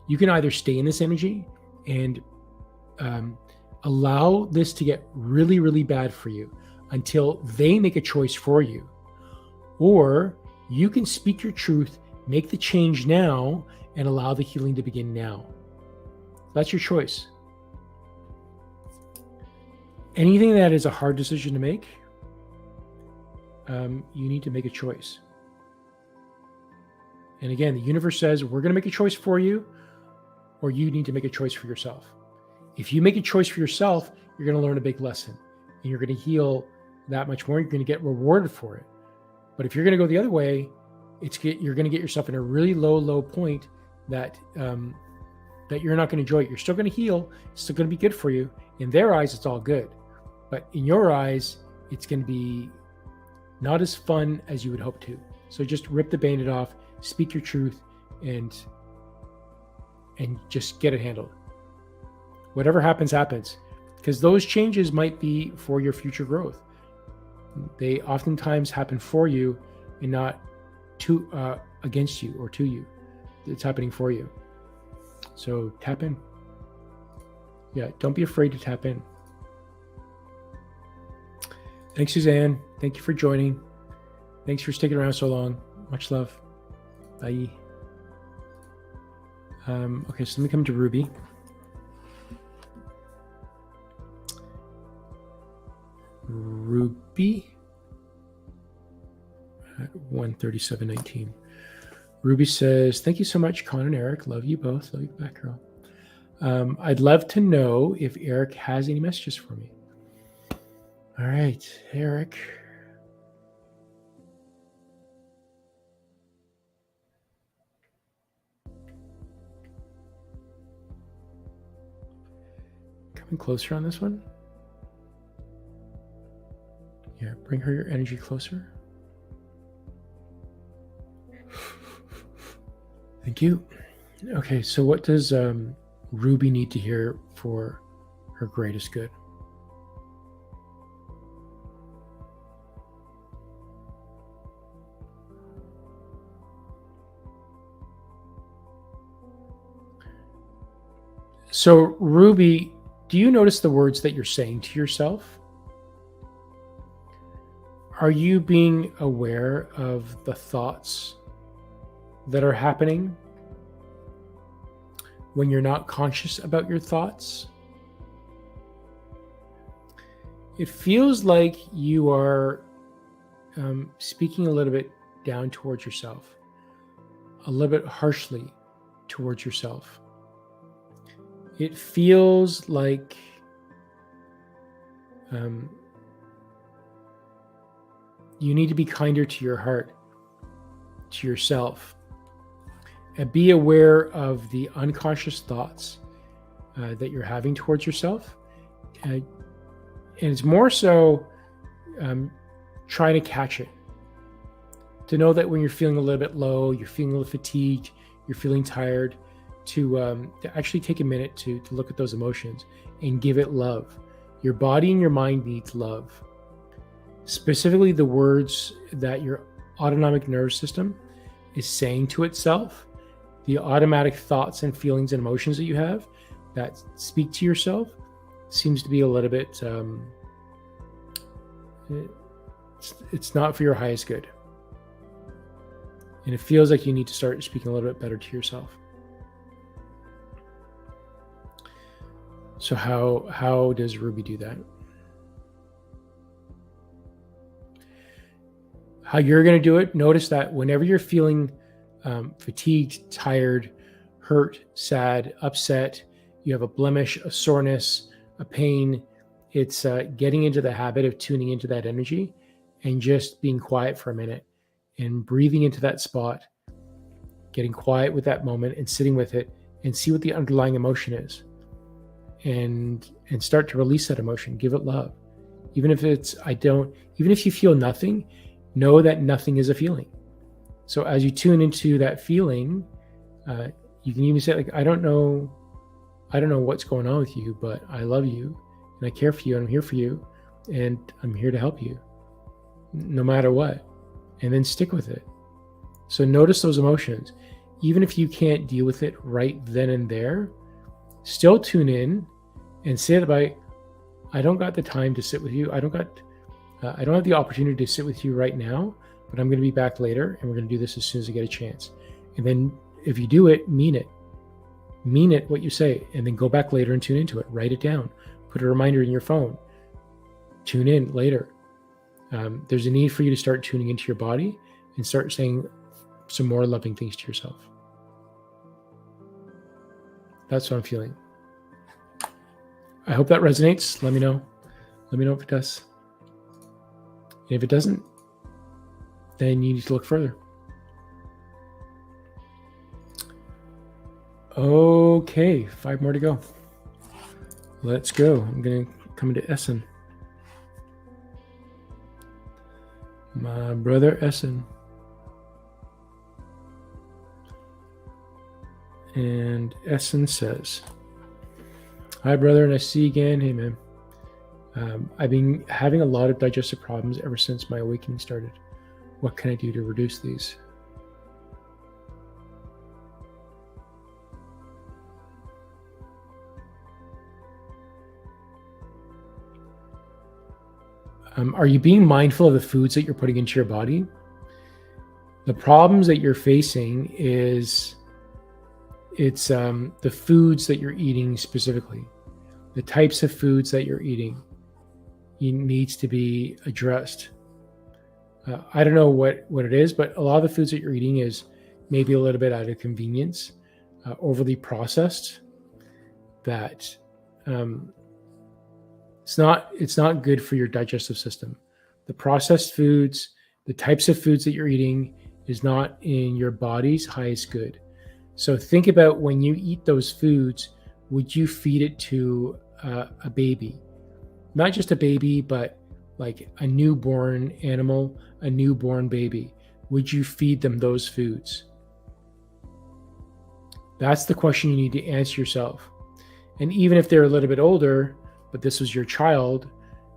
You can either stay in this energy and allow this to get really, really bad for you until they make a choice for you. Or you can speak your truth, make the change now, and allow the healing to begin now. That's your choice. Anything that is a hard decision to make, you need to make a choice. And again, the universe says, we're going to make a choice for you, or you need to make a choice for yourself. If you make a choice for yourself, you're going to learn a big lesson, and you're going to heal that much more. You're going to get rewarded for it. But if you're going to go the other way, you're going to get yourself in a really low point that you're not going to enjoy it. You're still going to heal. It's still going to be good for you. In their eyes, it's all good. But in your eyes, it's going to be not as fun as you would hope to. So just rip the Band-Aid off, speak your truth, and just get it handled. Whatever happens, happens. Because those changes might be for your future growth. They oftentimes happen for you and not against you or to you. It's happening for you. So tap in. Yeah, don't be afraid to tap in. Thanks, Suzanne. Thank you for joining. Thanks for sticking around so long. Much love. Bye. Okay, so let me come to Ruby. Ruby at 137.19. Ruby says, thank you so much, Con and Erik. Love you both. Love you back, girl. I'd love to know if Erik has any messages for me. All right, Erik. Coming closer on this one. Yeah, bring your energy closer. Thank you. Okay, so what does Ruby need to hear for her greatest good? So, Ruby, do you notice the words that you're saying to yourself? Are you being aware of the thoughts that are happening when you're not conscious about your thoughts? It feels like you are speaking a little bit down towards yourself, a little bit harshly towards yourself. It feels like you need to be kinder to your heart, to yourself, and be aware of the unconscious thoughts that you're having towards yourself. And it's more so trying to catch it. To know that when you're feeling a little bit low, you're feeling a little fatigued, you're feeling tired, to actually take a minute to look at those emotions and give it love. Your body and your mind needs love. Specifically, the words that your autonomic nervous system is saying to itself, the automatic thoughts and feelings and emotions that you have that speak to yourself, seems to be a little bit, it's not for your highest good. And it feels like you need to start speaking a little bit better to yourself. So how does Ruby do that? How you're going to do it, notice that whenever you're feeling fatigued, tired, hurt, sad, upset, you have a blemish, a soreness, a pain, it's getting into the habit of tuning into that energy and just being quiet for a minute and breathing into that spot, getting quiet with that moment and sitting with it and see what the underlying emotion is. And start to release that emotion, give it love. Even if even if you feel nothing, know that nothing is a feeling. So as you tune into that feeling, you can even say, like, I don't know what's going on with you, but I love you and I care for you and I'm here for you and I'm here to help you no matter what. And then stick with it. So notice those emotions. Even if you can't deal with it right then and there, still tune in and say it about, I don't got the time to sit with you. I don't have the opportunity to sit with you right now, but I'm going to be back later and we're going to do this as soon as I get a chance. And then if you do it, mean it. Mean it what you say, and then go back later and tune into it. Write it down. Put a reminder in your phone. Tune in later. There's a need for you to start tuning into your body and start saying some more loving things to yourself. That's what I'm feeling. I hope that resonates. Let me know. Let me know if it does. And if it doesn't, then you need to look further. Okay, 5 more to go. Let's go. I'm going to come into Ahsen. My brother Ahsen. And Ahsen says, hi, brother, nice to see you again. Hey, man. I've been having a lot of digestive problems ever since my awakening started. What can I do to reduce these? Are you being mindful of the foods that you're putting into your body? The problems that you're facing it's the foods that you're eating specifically. The types of foods that you're eating needs to be addressed. I don't know what it is, but a lot of the foods that you're eating is maybe a little bit out of convenience, overly processed, that it's not good for your digestive system. The processed foods, the types of foods that you're eating is not in your body's highest good. So think about when you eat those foods, would you feed it to a baby? Not just a baby, but like a newborn animal, a newborn baby. Would you feed them those foods? That's the question you need to answer yourself. And even if they're a little bit older, but this was your child,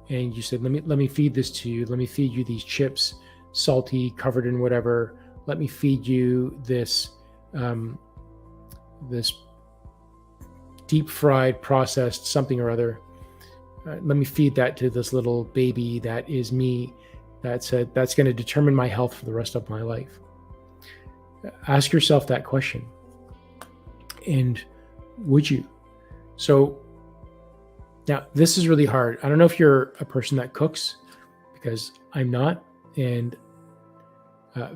and you said, let me feed this to you. Let me feed you these chips, salty, covered in whatever. Let me feed you this this deep fried, processed something or other. Let me feed that to this little baby that is me. That's going to determine my health for the rest of my life. Ask yourself that question. And would you? So now this is really hard. I don't know if you're a person that cooks, because I'm not, and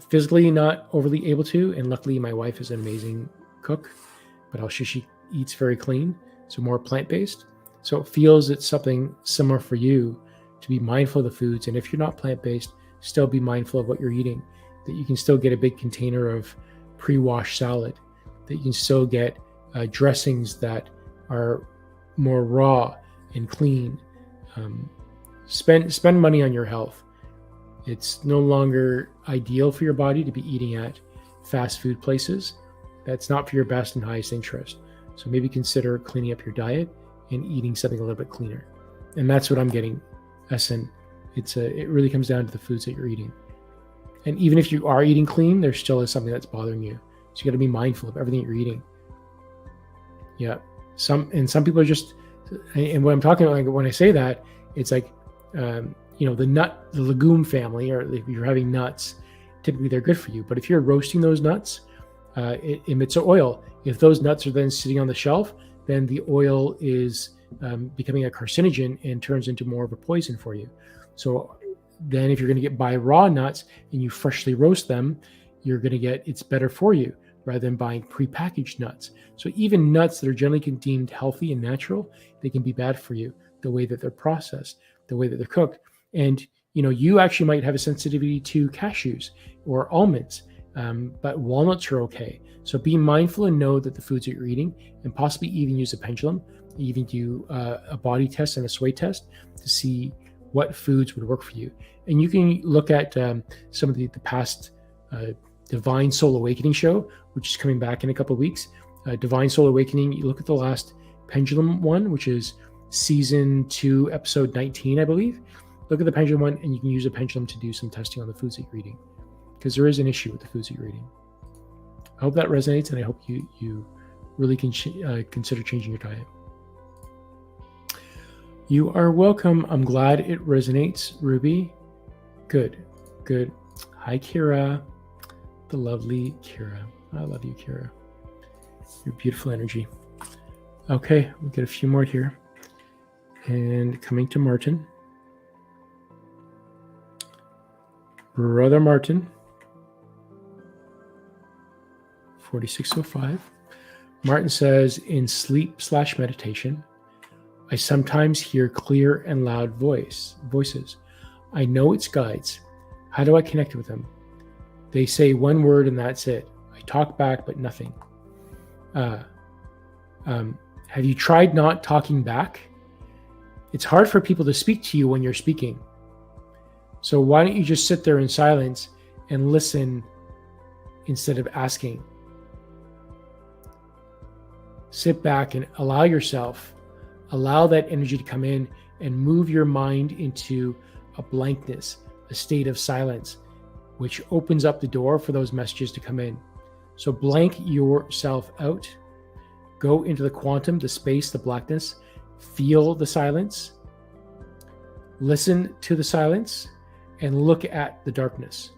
physically not overly able to. And luckily my wife is an amazing cook, but also she eats very clean, so more plant-based. So it feels it's something similar for you to be mindful of the foods. And if you're not plant-based, still be mindful of what you're eating, that you can still get a big container of pre-washed salad, that you can still get dressings that are more raw and clean. Spend money on your health. It's no longer ideal for your body to be eating at fast food places. That's not for your best and highest interest. So maybe consider cleaning up your diet and eating something a little bit cleaner. And that's what I'm getting, Ahsen. It really comes down to the foods that you're eating. And even if you are eating clean, there still is something that's bothering you. So you got to be mindful of everything you're eating. Yeah. Some people are just, and what I'm talking about, like when I say that, it's like, the legume family, or if you're having nuts, typically they're good for you. But if you're roasting those nuts, it emits oil. If those nuts are then sitting on the shelf, then the oil is becoming a carcinogen and turns into more of a poison for you. So then if you're going to buy raw nuts and you freshly roast them, you're going to get, it's better for you rather than buying prepackaged nuts. So even nuts that are generally deemed healthy and natural, they can be bad for you, the way that they're processed, the way that they're cooked. And you actually might have a sensitivity to cashews or almonds, but walnuts are okay. So be mindful and know that the foods that you're eating, and possibly even use a pendulum, even do a body test and a sway test to see what foods would work for you. And you can look at some of the past Divine Soul Awakening show, which is coming back in a couple of weeks. Divine Soul Awakening, you look at the last pendulum one, which is season 2, episode 19, I believe. Look at the pendulum one, and you can use a pendulum to do some testing on the foods that you're eating, because there is an issue with the foods that you're eating. I hope that resonates, and I hope you really can consider changing your diet. You are welcome. I'm glad it resonates, Ruby. Good. Hi, Kira. The lovely Kira. I love you, Kira. Your beautiful energy. Okay, we'll get a few more here. And coming to Martin. Brother Martin. 4605. Martin says, in sleep/meditation, I sometimes hear clear and loud voices. I know it's guides. How do I connect with them? They say one word and that's it. I talk back, but nothing. Have you tried not talking back? It's hard for people to speak to you when you're speaking. So why don't you just sit there in silence and listen instead of asking? Sit back and allow that energy to come in and move your mind into a blankness, a state of silence, which opens up the door for those messages to come in. So blank yourself out, go into the quantum, the space, the blackness, feel the silence, listen to the silence, and look at the darkness,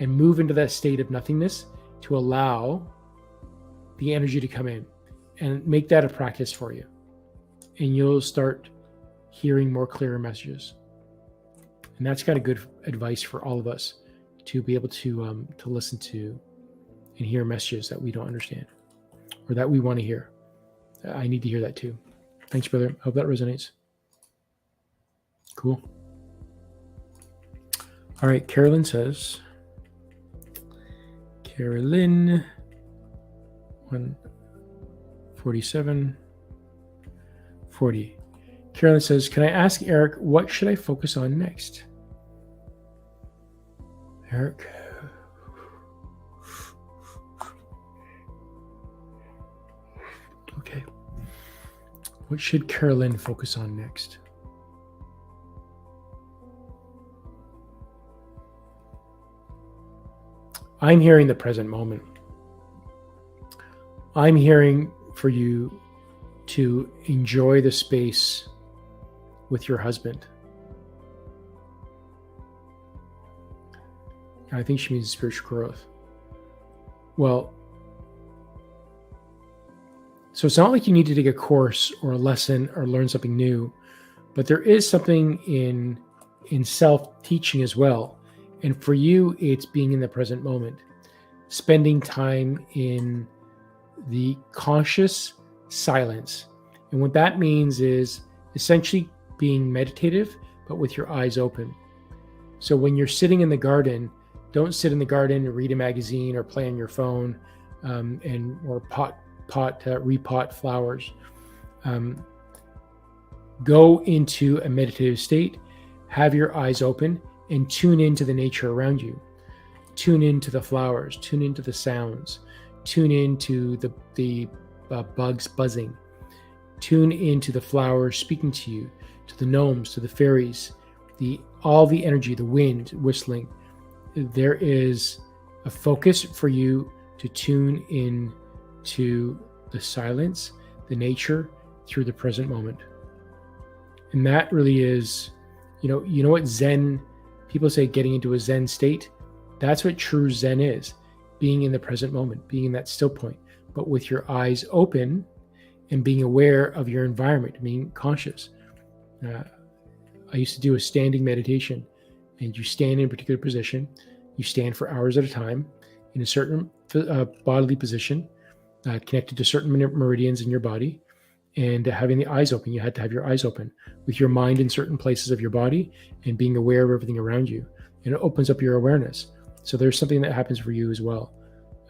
and move into that state of nothingness to allow the energy to come in, and make that a practice for you. And you'll start hearing more clearer messages. And that's kind of good advice for all of us, to be able to listen to and hear messages that we don't understand or that we want to hear. I need to hear that too. Thanks, brother. Hope that resonates. Cool. All right. Kerilyn says, Kerilyn 147 40. Kerilyn says, can I ask Erik, what should I focus on next? Erik. Okay. What should Kerilyn focus on next? I'm hearing the present moment. I'm hearing for you to enjoy the space with your husband. I think she means spiritual growth. Well, so it's not like you need to take a course or a lesson or learn something new, but there is something in self-teaching as well. And for you, it's being in the present moment, spending time in the conscious silence. And what that means is essentially being meditative, but with your eyes open. So when you're sitting in the garden, don't sit in the garden and read a magazine or play on your phone or repot flowers. Go into a meditative state, have your eyes open, and tune into the nature around you. Tune into the flowers, tune into the sounds, tune into the bugs buzzing, tune into the flowers speaking to you, to the gnomes, to the fairies, all the energy, the wind whistling. There is a focus for you to tune in to the silence, the nature, through the present moment. And that really is, you know what Zen, people say getting into a Zen state. That's what true Zen is, being in the present moment, being in that still point, but with your eyes open and being aware of your environment, being conscious. I used to do a standing meditation, and you stand in a particular position. You stand for hours at a time in a certain bodily position, connected to certain meridians in your body, and having the eyes open. You had to have your eyes open with your mind in certain places of your body and being aware of everything around you. And it opens up your awareness. So there's something that happens for you as well.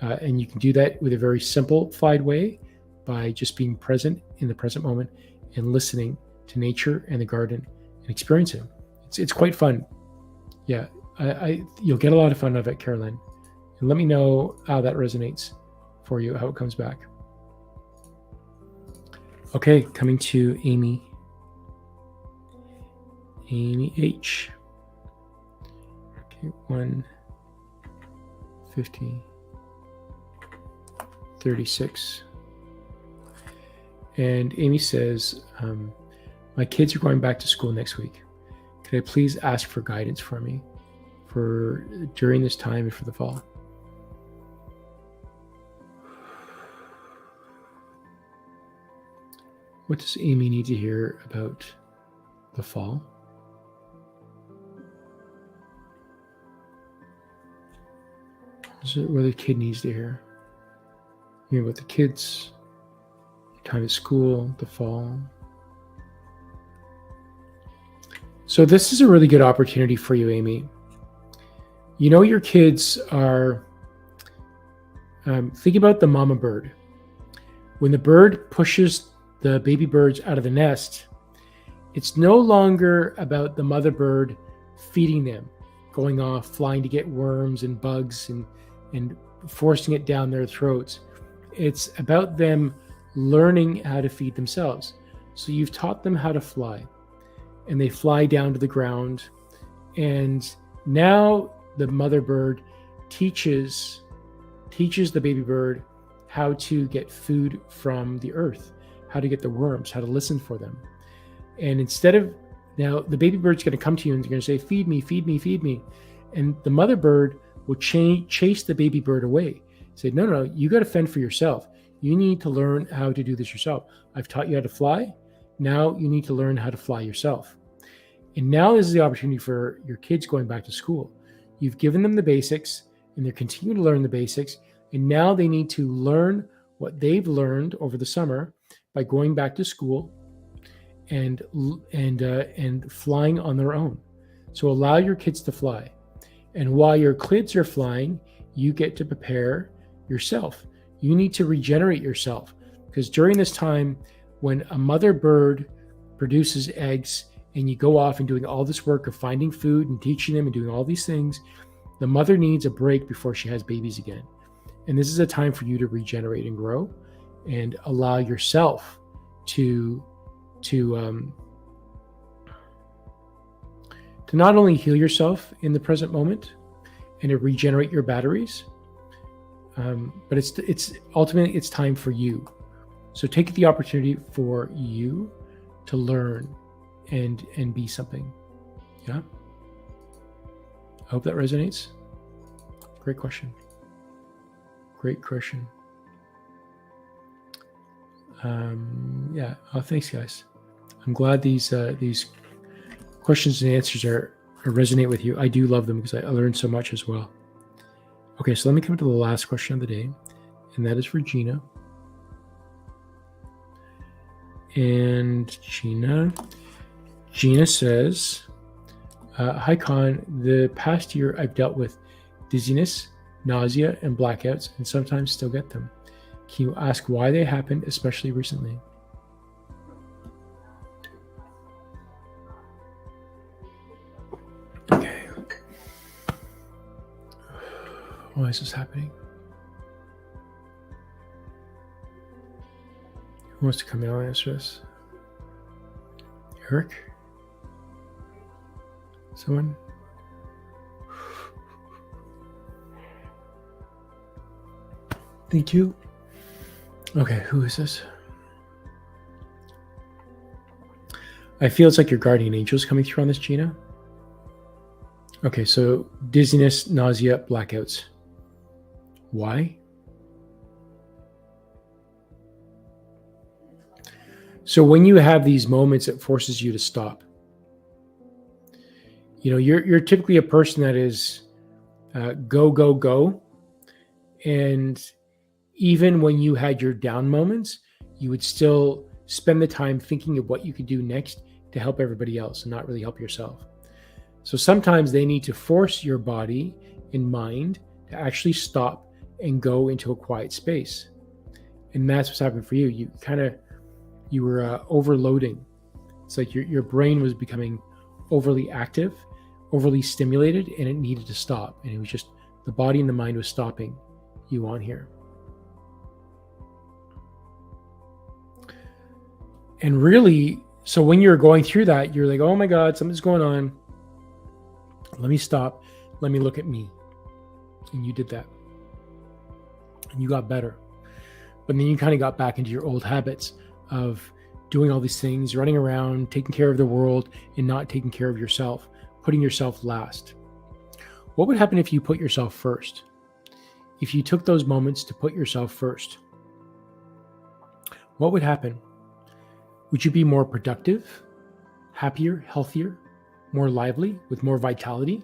And you can do that with a very simplified way by just being present in the present moment and listening to nature and the garden and experiencing. It's quite fun. Yeah, you'll get a lot of fun out of it, Kerilyn. And let me know how that resonates for you, how it comes back. Okay, coming to Amy. Amy H. Okay, 150. 36. And Amy says, my kids are going back to school next week. Could I please ask for guidance for me for during this time and for the fall? What does Amy need to hear about the fall? What the kid needs to hear? You know, with the kids, time at school, the fall. So this is a really good opportunity for you, Amy. You know, your kids are, think about the mama bird. When the bird pushes the baby birds out of the nest, it's no longer about the mother bird feeding them, going off, flying to get worms and bugs and forcing it down their throats. It's about them learning how to feed themselves. So you've taught them how to fly, and they fly down to the ground. And now the mother bird teaches the baby bird how to get food from the earth, how to get the worms, how to listen for them. And instead of, now the baby bird's going to come to you and they're going to say, feed me, feed me, feed me. And the mother bird will chase the baby bird away. Say, no, you got to fend for yourself. You need to learn how to do this yourself. I've taught you how to fly. Now you need to learn how to fly yourself. And now this is the opportunity for your kids going back to school. You've given them the basics and they're continuing to learn the basics. And now they need to learn what they've learned over the summer by going back to school and flying on their own. So allow your kids to fly. And while your kids are flying, you get to prepare yourself. You need to regenerate yourself, because during this time, when a mother bird produces eggs and you go off and doing all this work of finding food and teaching them and doing all these things, the mother needs a break before she has babies again. And this is a time for you to regenerate and grow and allow yourself to not only heal yourself in the present moment and to regenerate your batteries, but it's ultimately it's time for you. So take the opportunity for you to learn and be something. Yeah. I hope that resonates. Great question. Great question. Yeah. Oh, thanks, guys. I'm glad these questions and answers resonate with you. I do love them because I learned so much as well. Okay, so let me come to the last question of the day, and that is for Gina. And Gina says, hi, Con. The past year I've dealt with dizziness, nausea, and blackouts, and sometimes still get them. Can you ask why they happened, especially recently? Okay. Why is this happening? Who wants to come in and answer this? Erik? Someone? Thank you. Okay, who is this? I feel it's like your guardian angel is coming through on this, Gina. Okay, so dizziness, nausea, blackouts. Why? So when you have these moments, it forces you to stop. You know, you're typically a person that is go, go, go. And even when you had your down moments, you would still spend the time thinking of what you could do next to help everybody else and not really help yourself. So sometimes they need to force your body and mind to actually stop and go into a quiet space. And that's what's happened for you. You were overloading. It's like your brain was becoming overly active, overly stimulated, and it needed to stop. And it was just the body and the mind was stopping you on here. And really, so when you're going through that, you're like, oh my God, something's going on. Let me stop. Let me look at me. And you did that. And you got better. But then you kind of got back into your old habits of doing all these things, running around, taking care of the world, and not taking care of yourself, putting yourself last. What would happen if you put yourself first? If you took those moments to put yourself first, what would happen? Would you be more productive, happier, healthier, more lively, with more vitality?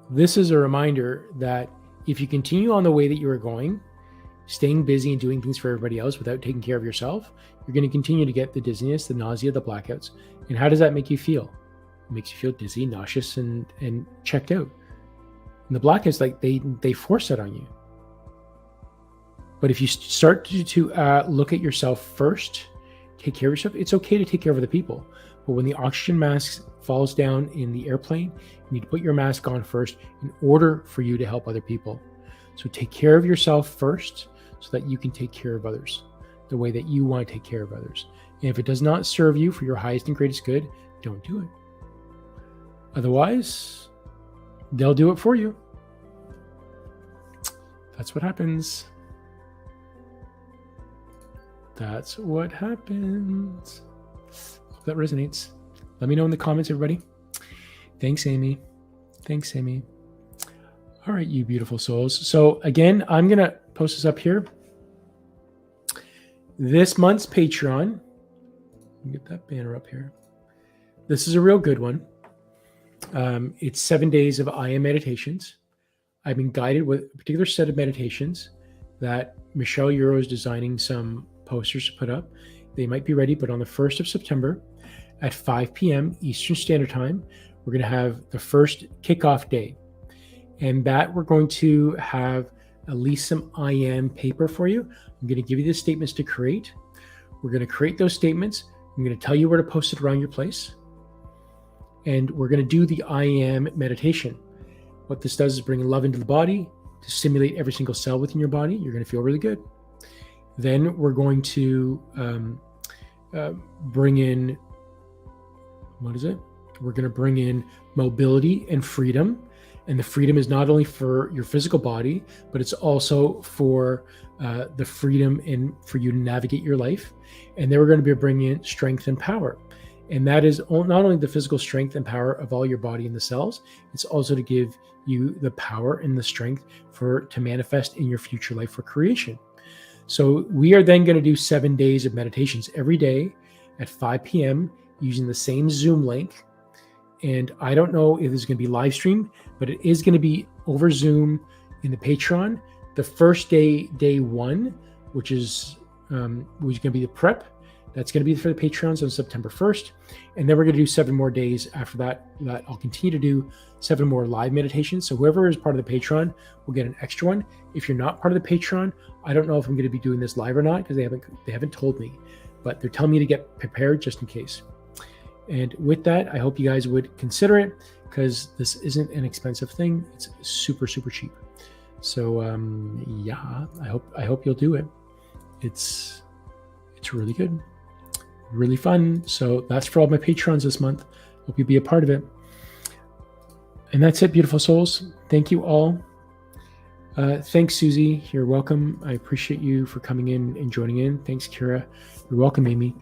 This is a reminder that if you continue on the way that you are going, staying busy and doing things for everybody else without taking care of yourself, you're going to continue to get the dizziness, the nausea, the blackouts. And how does that make you feel? It makes you feel dizzy, nauseous, and checked out. And the blackouts, like they force that on you. But if you start to look at yourself first, take care of yourself, it's okay to take care of other people. But when the oxygen mask falls down in the airplane, you need to put your mask on first in order for you to help other people. So take care of yourself first so that you can take care of others the way that you want to take care of others. And if it does not serve you for your highest and greatest good, don't do it. Otherwise, they'll do it for you. That's what happens. That's what happens. Hope that resonates. Let me know in the comments, everybody. Thanks, Amy. Thanks, Amy. All right, you beautiful souls. So again, I'm going to post this up here. This month's Patreon. Let me get that banner up here. This is a real good one. It's 7 days of I Am meditations. I've been guided with a particular set of meditations that Michelle Euro is designing some posters to put up. They might be ready, but on the 1st of September at 5 p.m. Eastern Standard Time, we're going to have the first kickoff day. And that we're going to have at least some I Am paper for you. I'm going to give you the statements to create. We're going to create those statements. I'm going to tell you where to post it around your place. And we're going to do the I Am meditation. What this does is bring love into the body to stimulate every single cell within your body. You're going to feel really good. Then we're going to bring in, what is it? We're going to bring in mobility and freedom. And the freedom is not only for your physical body, but it's also for the freedom and for you to navigate your life. And then we're going to be bringing in strength and power. And that is not only the physical strength and power of all your body and the cells, it's also to give you the power and the strength to manifest in your future life for creation. So we are then going to do 7 days of meditations every day at 5 p.m. using the same Zoom link. And I don't know if it's going to be live streamed, but it is going to be over Zoom in the Patreon. The first day, day one, which is going to be the prep. That's going to be for the Patreons on September 1st. And then we're going to do 7 more days after that. I'll continue to do 7 more live meditations. So whoever is part of the Patreon will get an extra one. If you're not part of the Patreon, I don't know if I'm going to be doing this live or not because they haven't told me. But they're telling me to get prepared just in case. And with that, I hope you guys would consider it because this isn't an expensive thing. It's super, super cheap. So yeah, I hope you'll do it. It's really good. Really fun. So that's for all my Patrons this month. Hope you'll be a part of it. And that's it, beautiful souls. Thank you all. Thanks, Susie. You're welcome. I appreciate you for coming in and joining in. Thanks, Kira. You're welcome, Amy.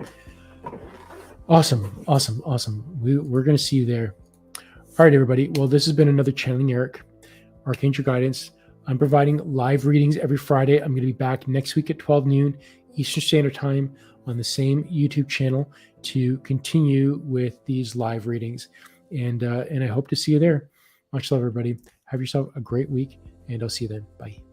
Awesome. Awesome. Awesome. We're going to see you there. All right, everybody. Well, this has been another Channeling Erik, Archangel Guidance. I'm providing live readings every Friday. I'm going to be back next week at 12 noon Eastern Standard Time on the same YouTube channel to continue with these live readings. And I hope to see you there. Much love, everybody. Have yourself a great week, and I'll see you then. Bye.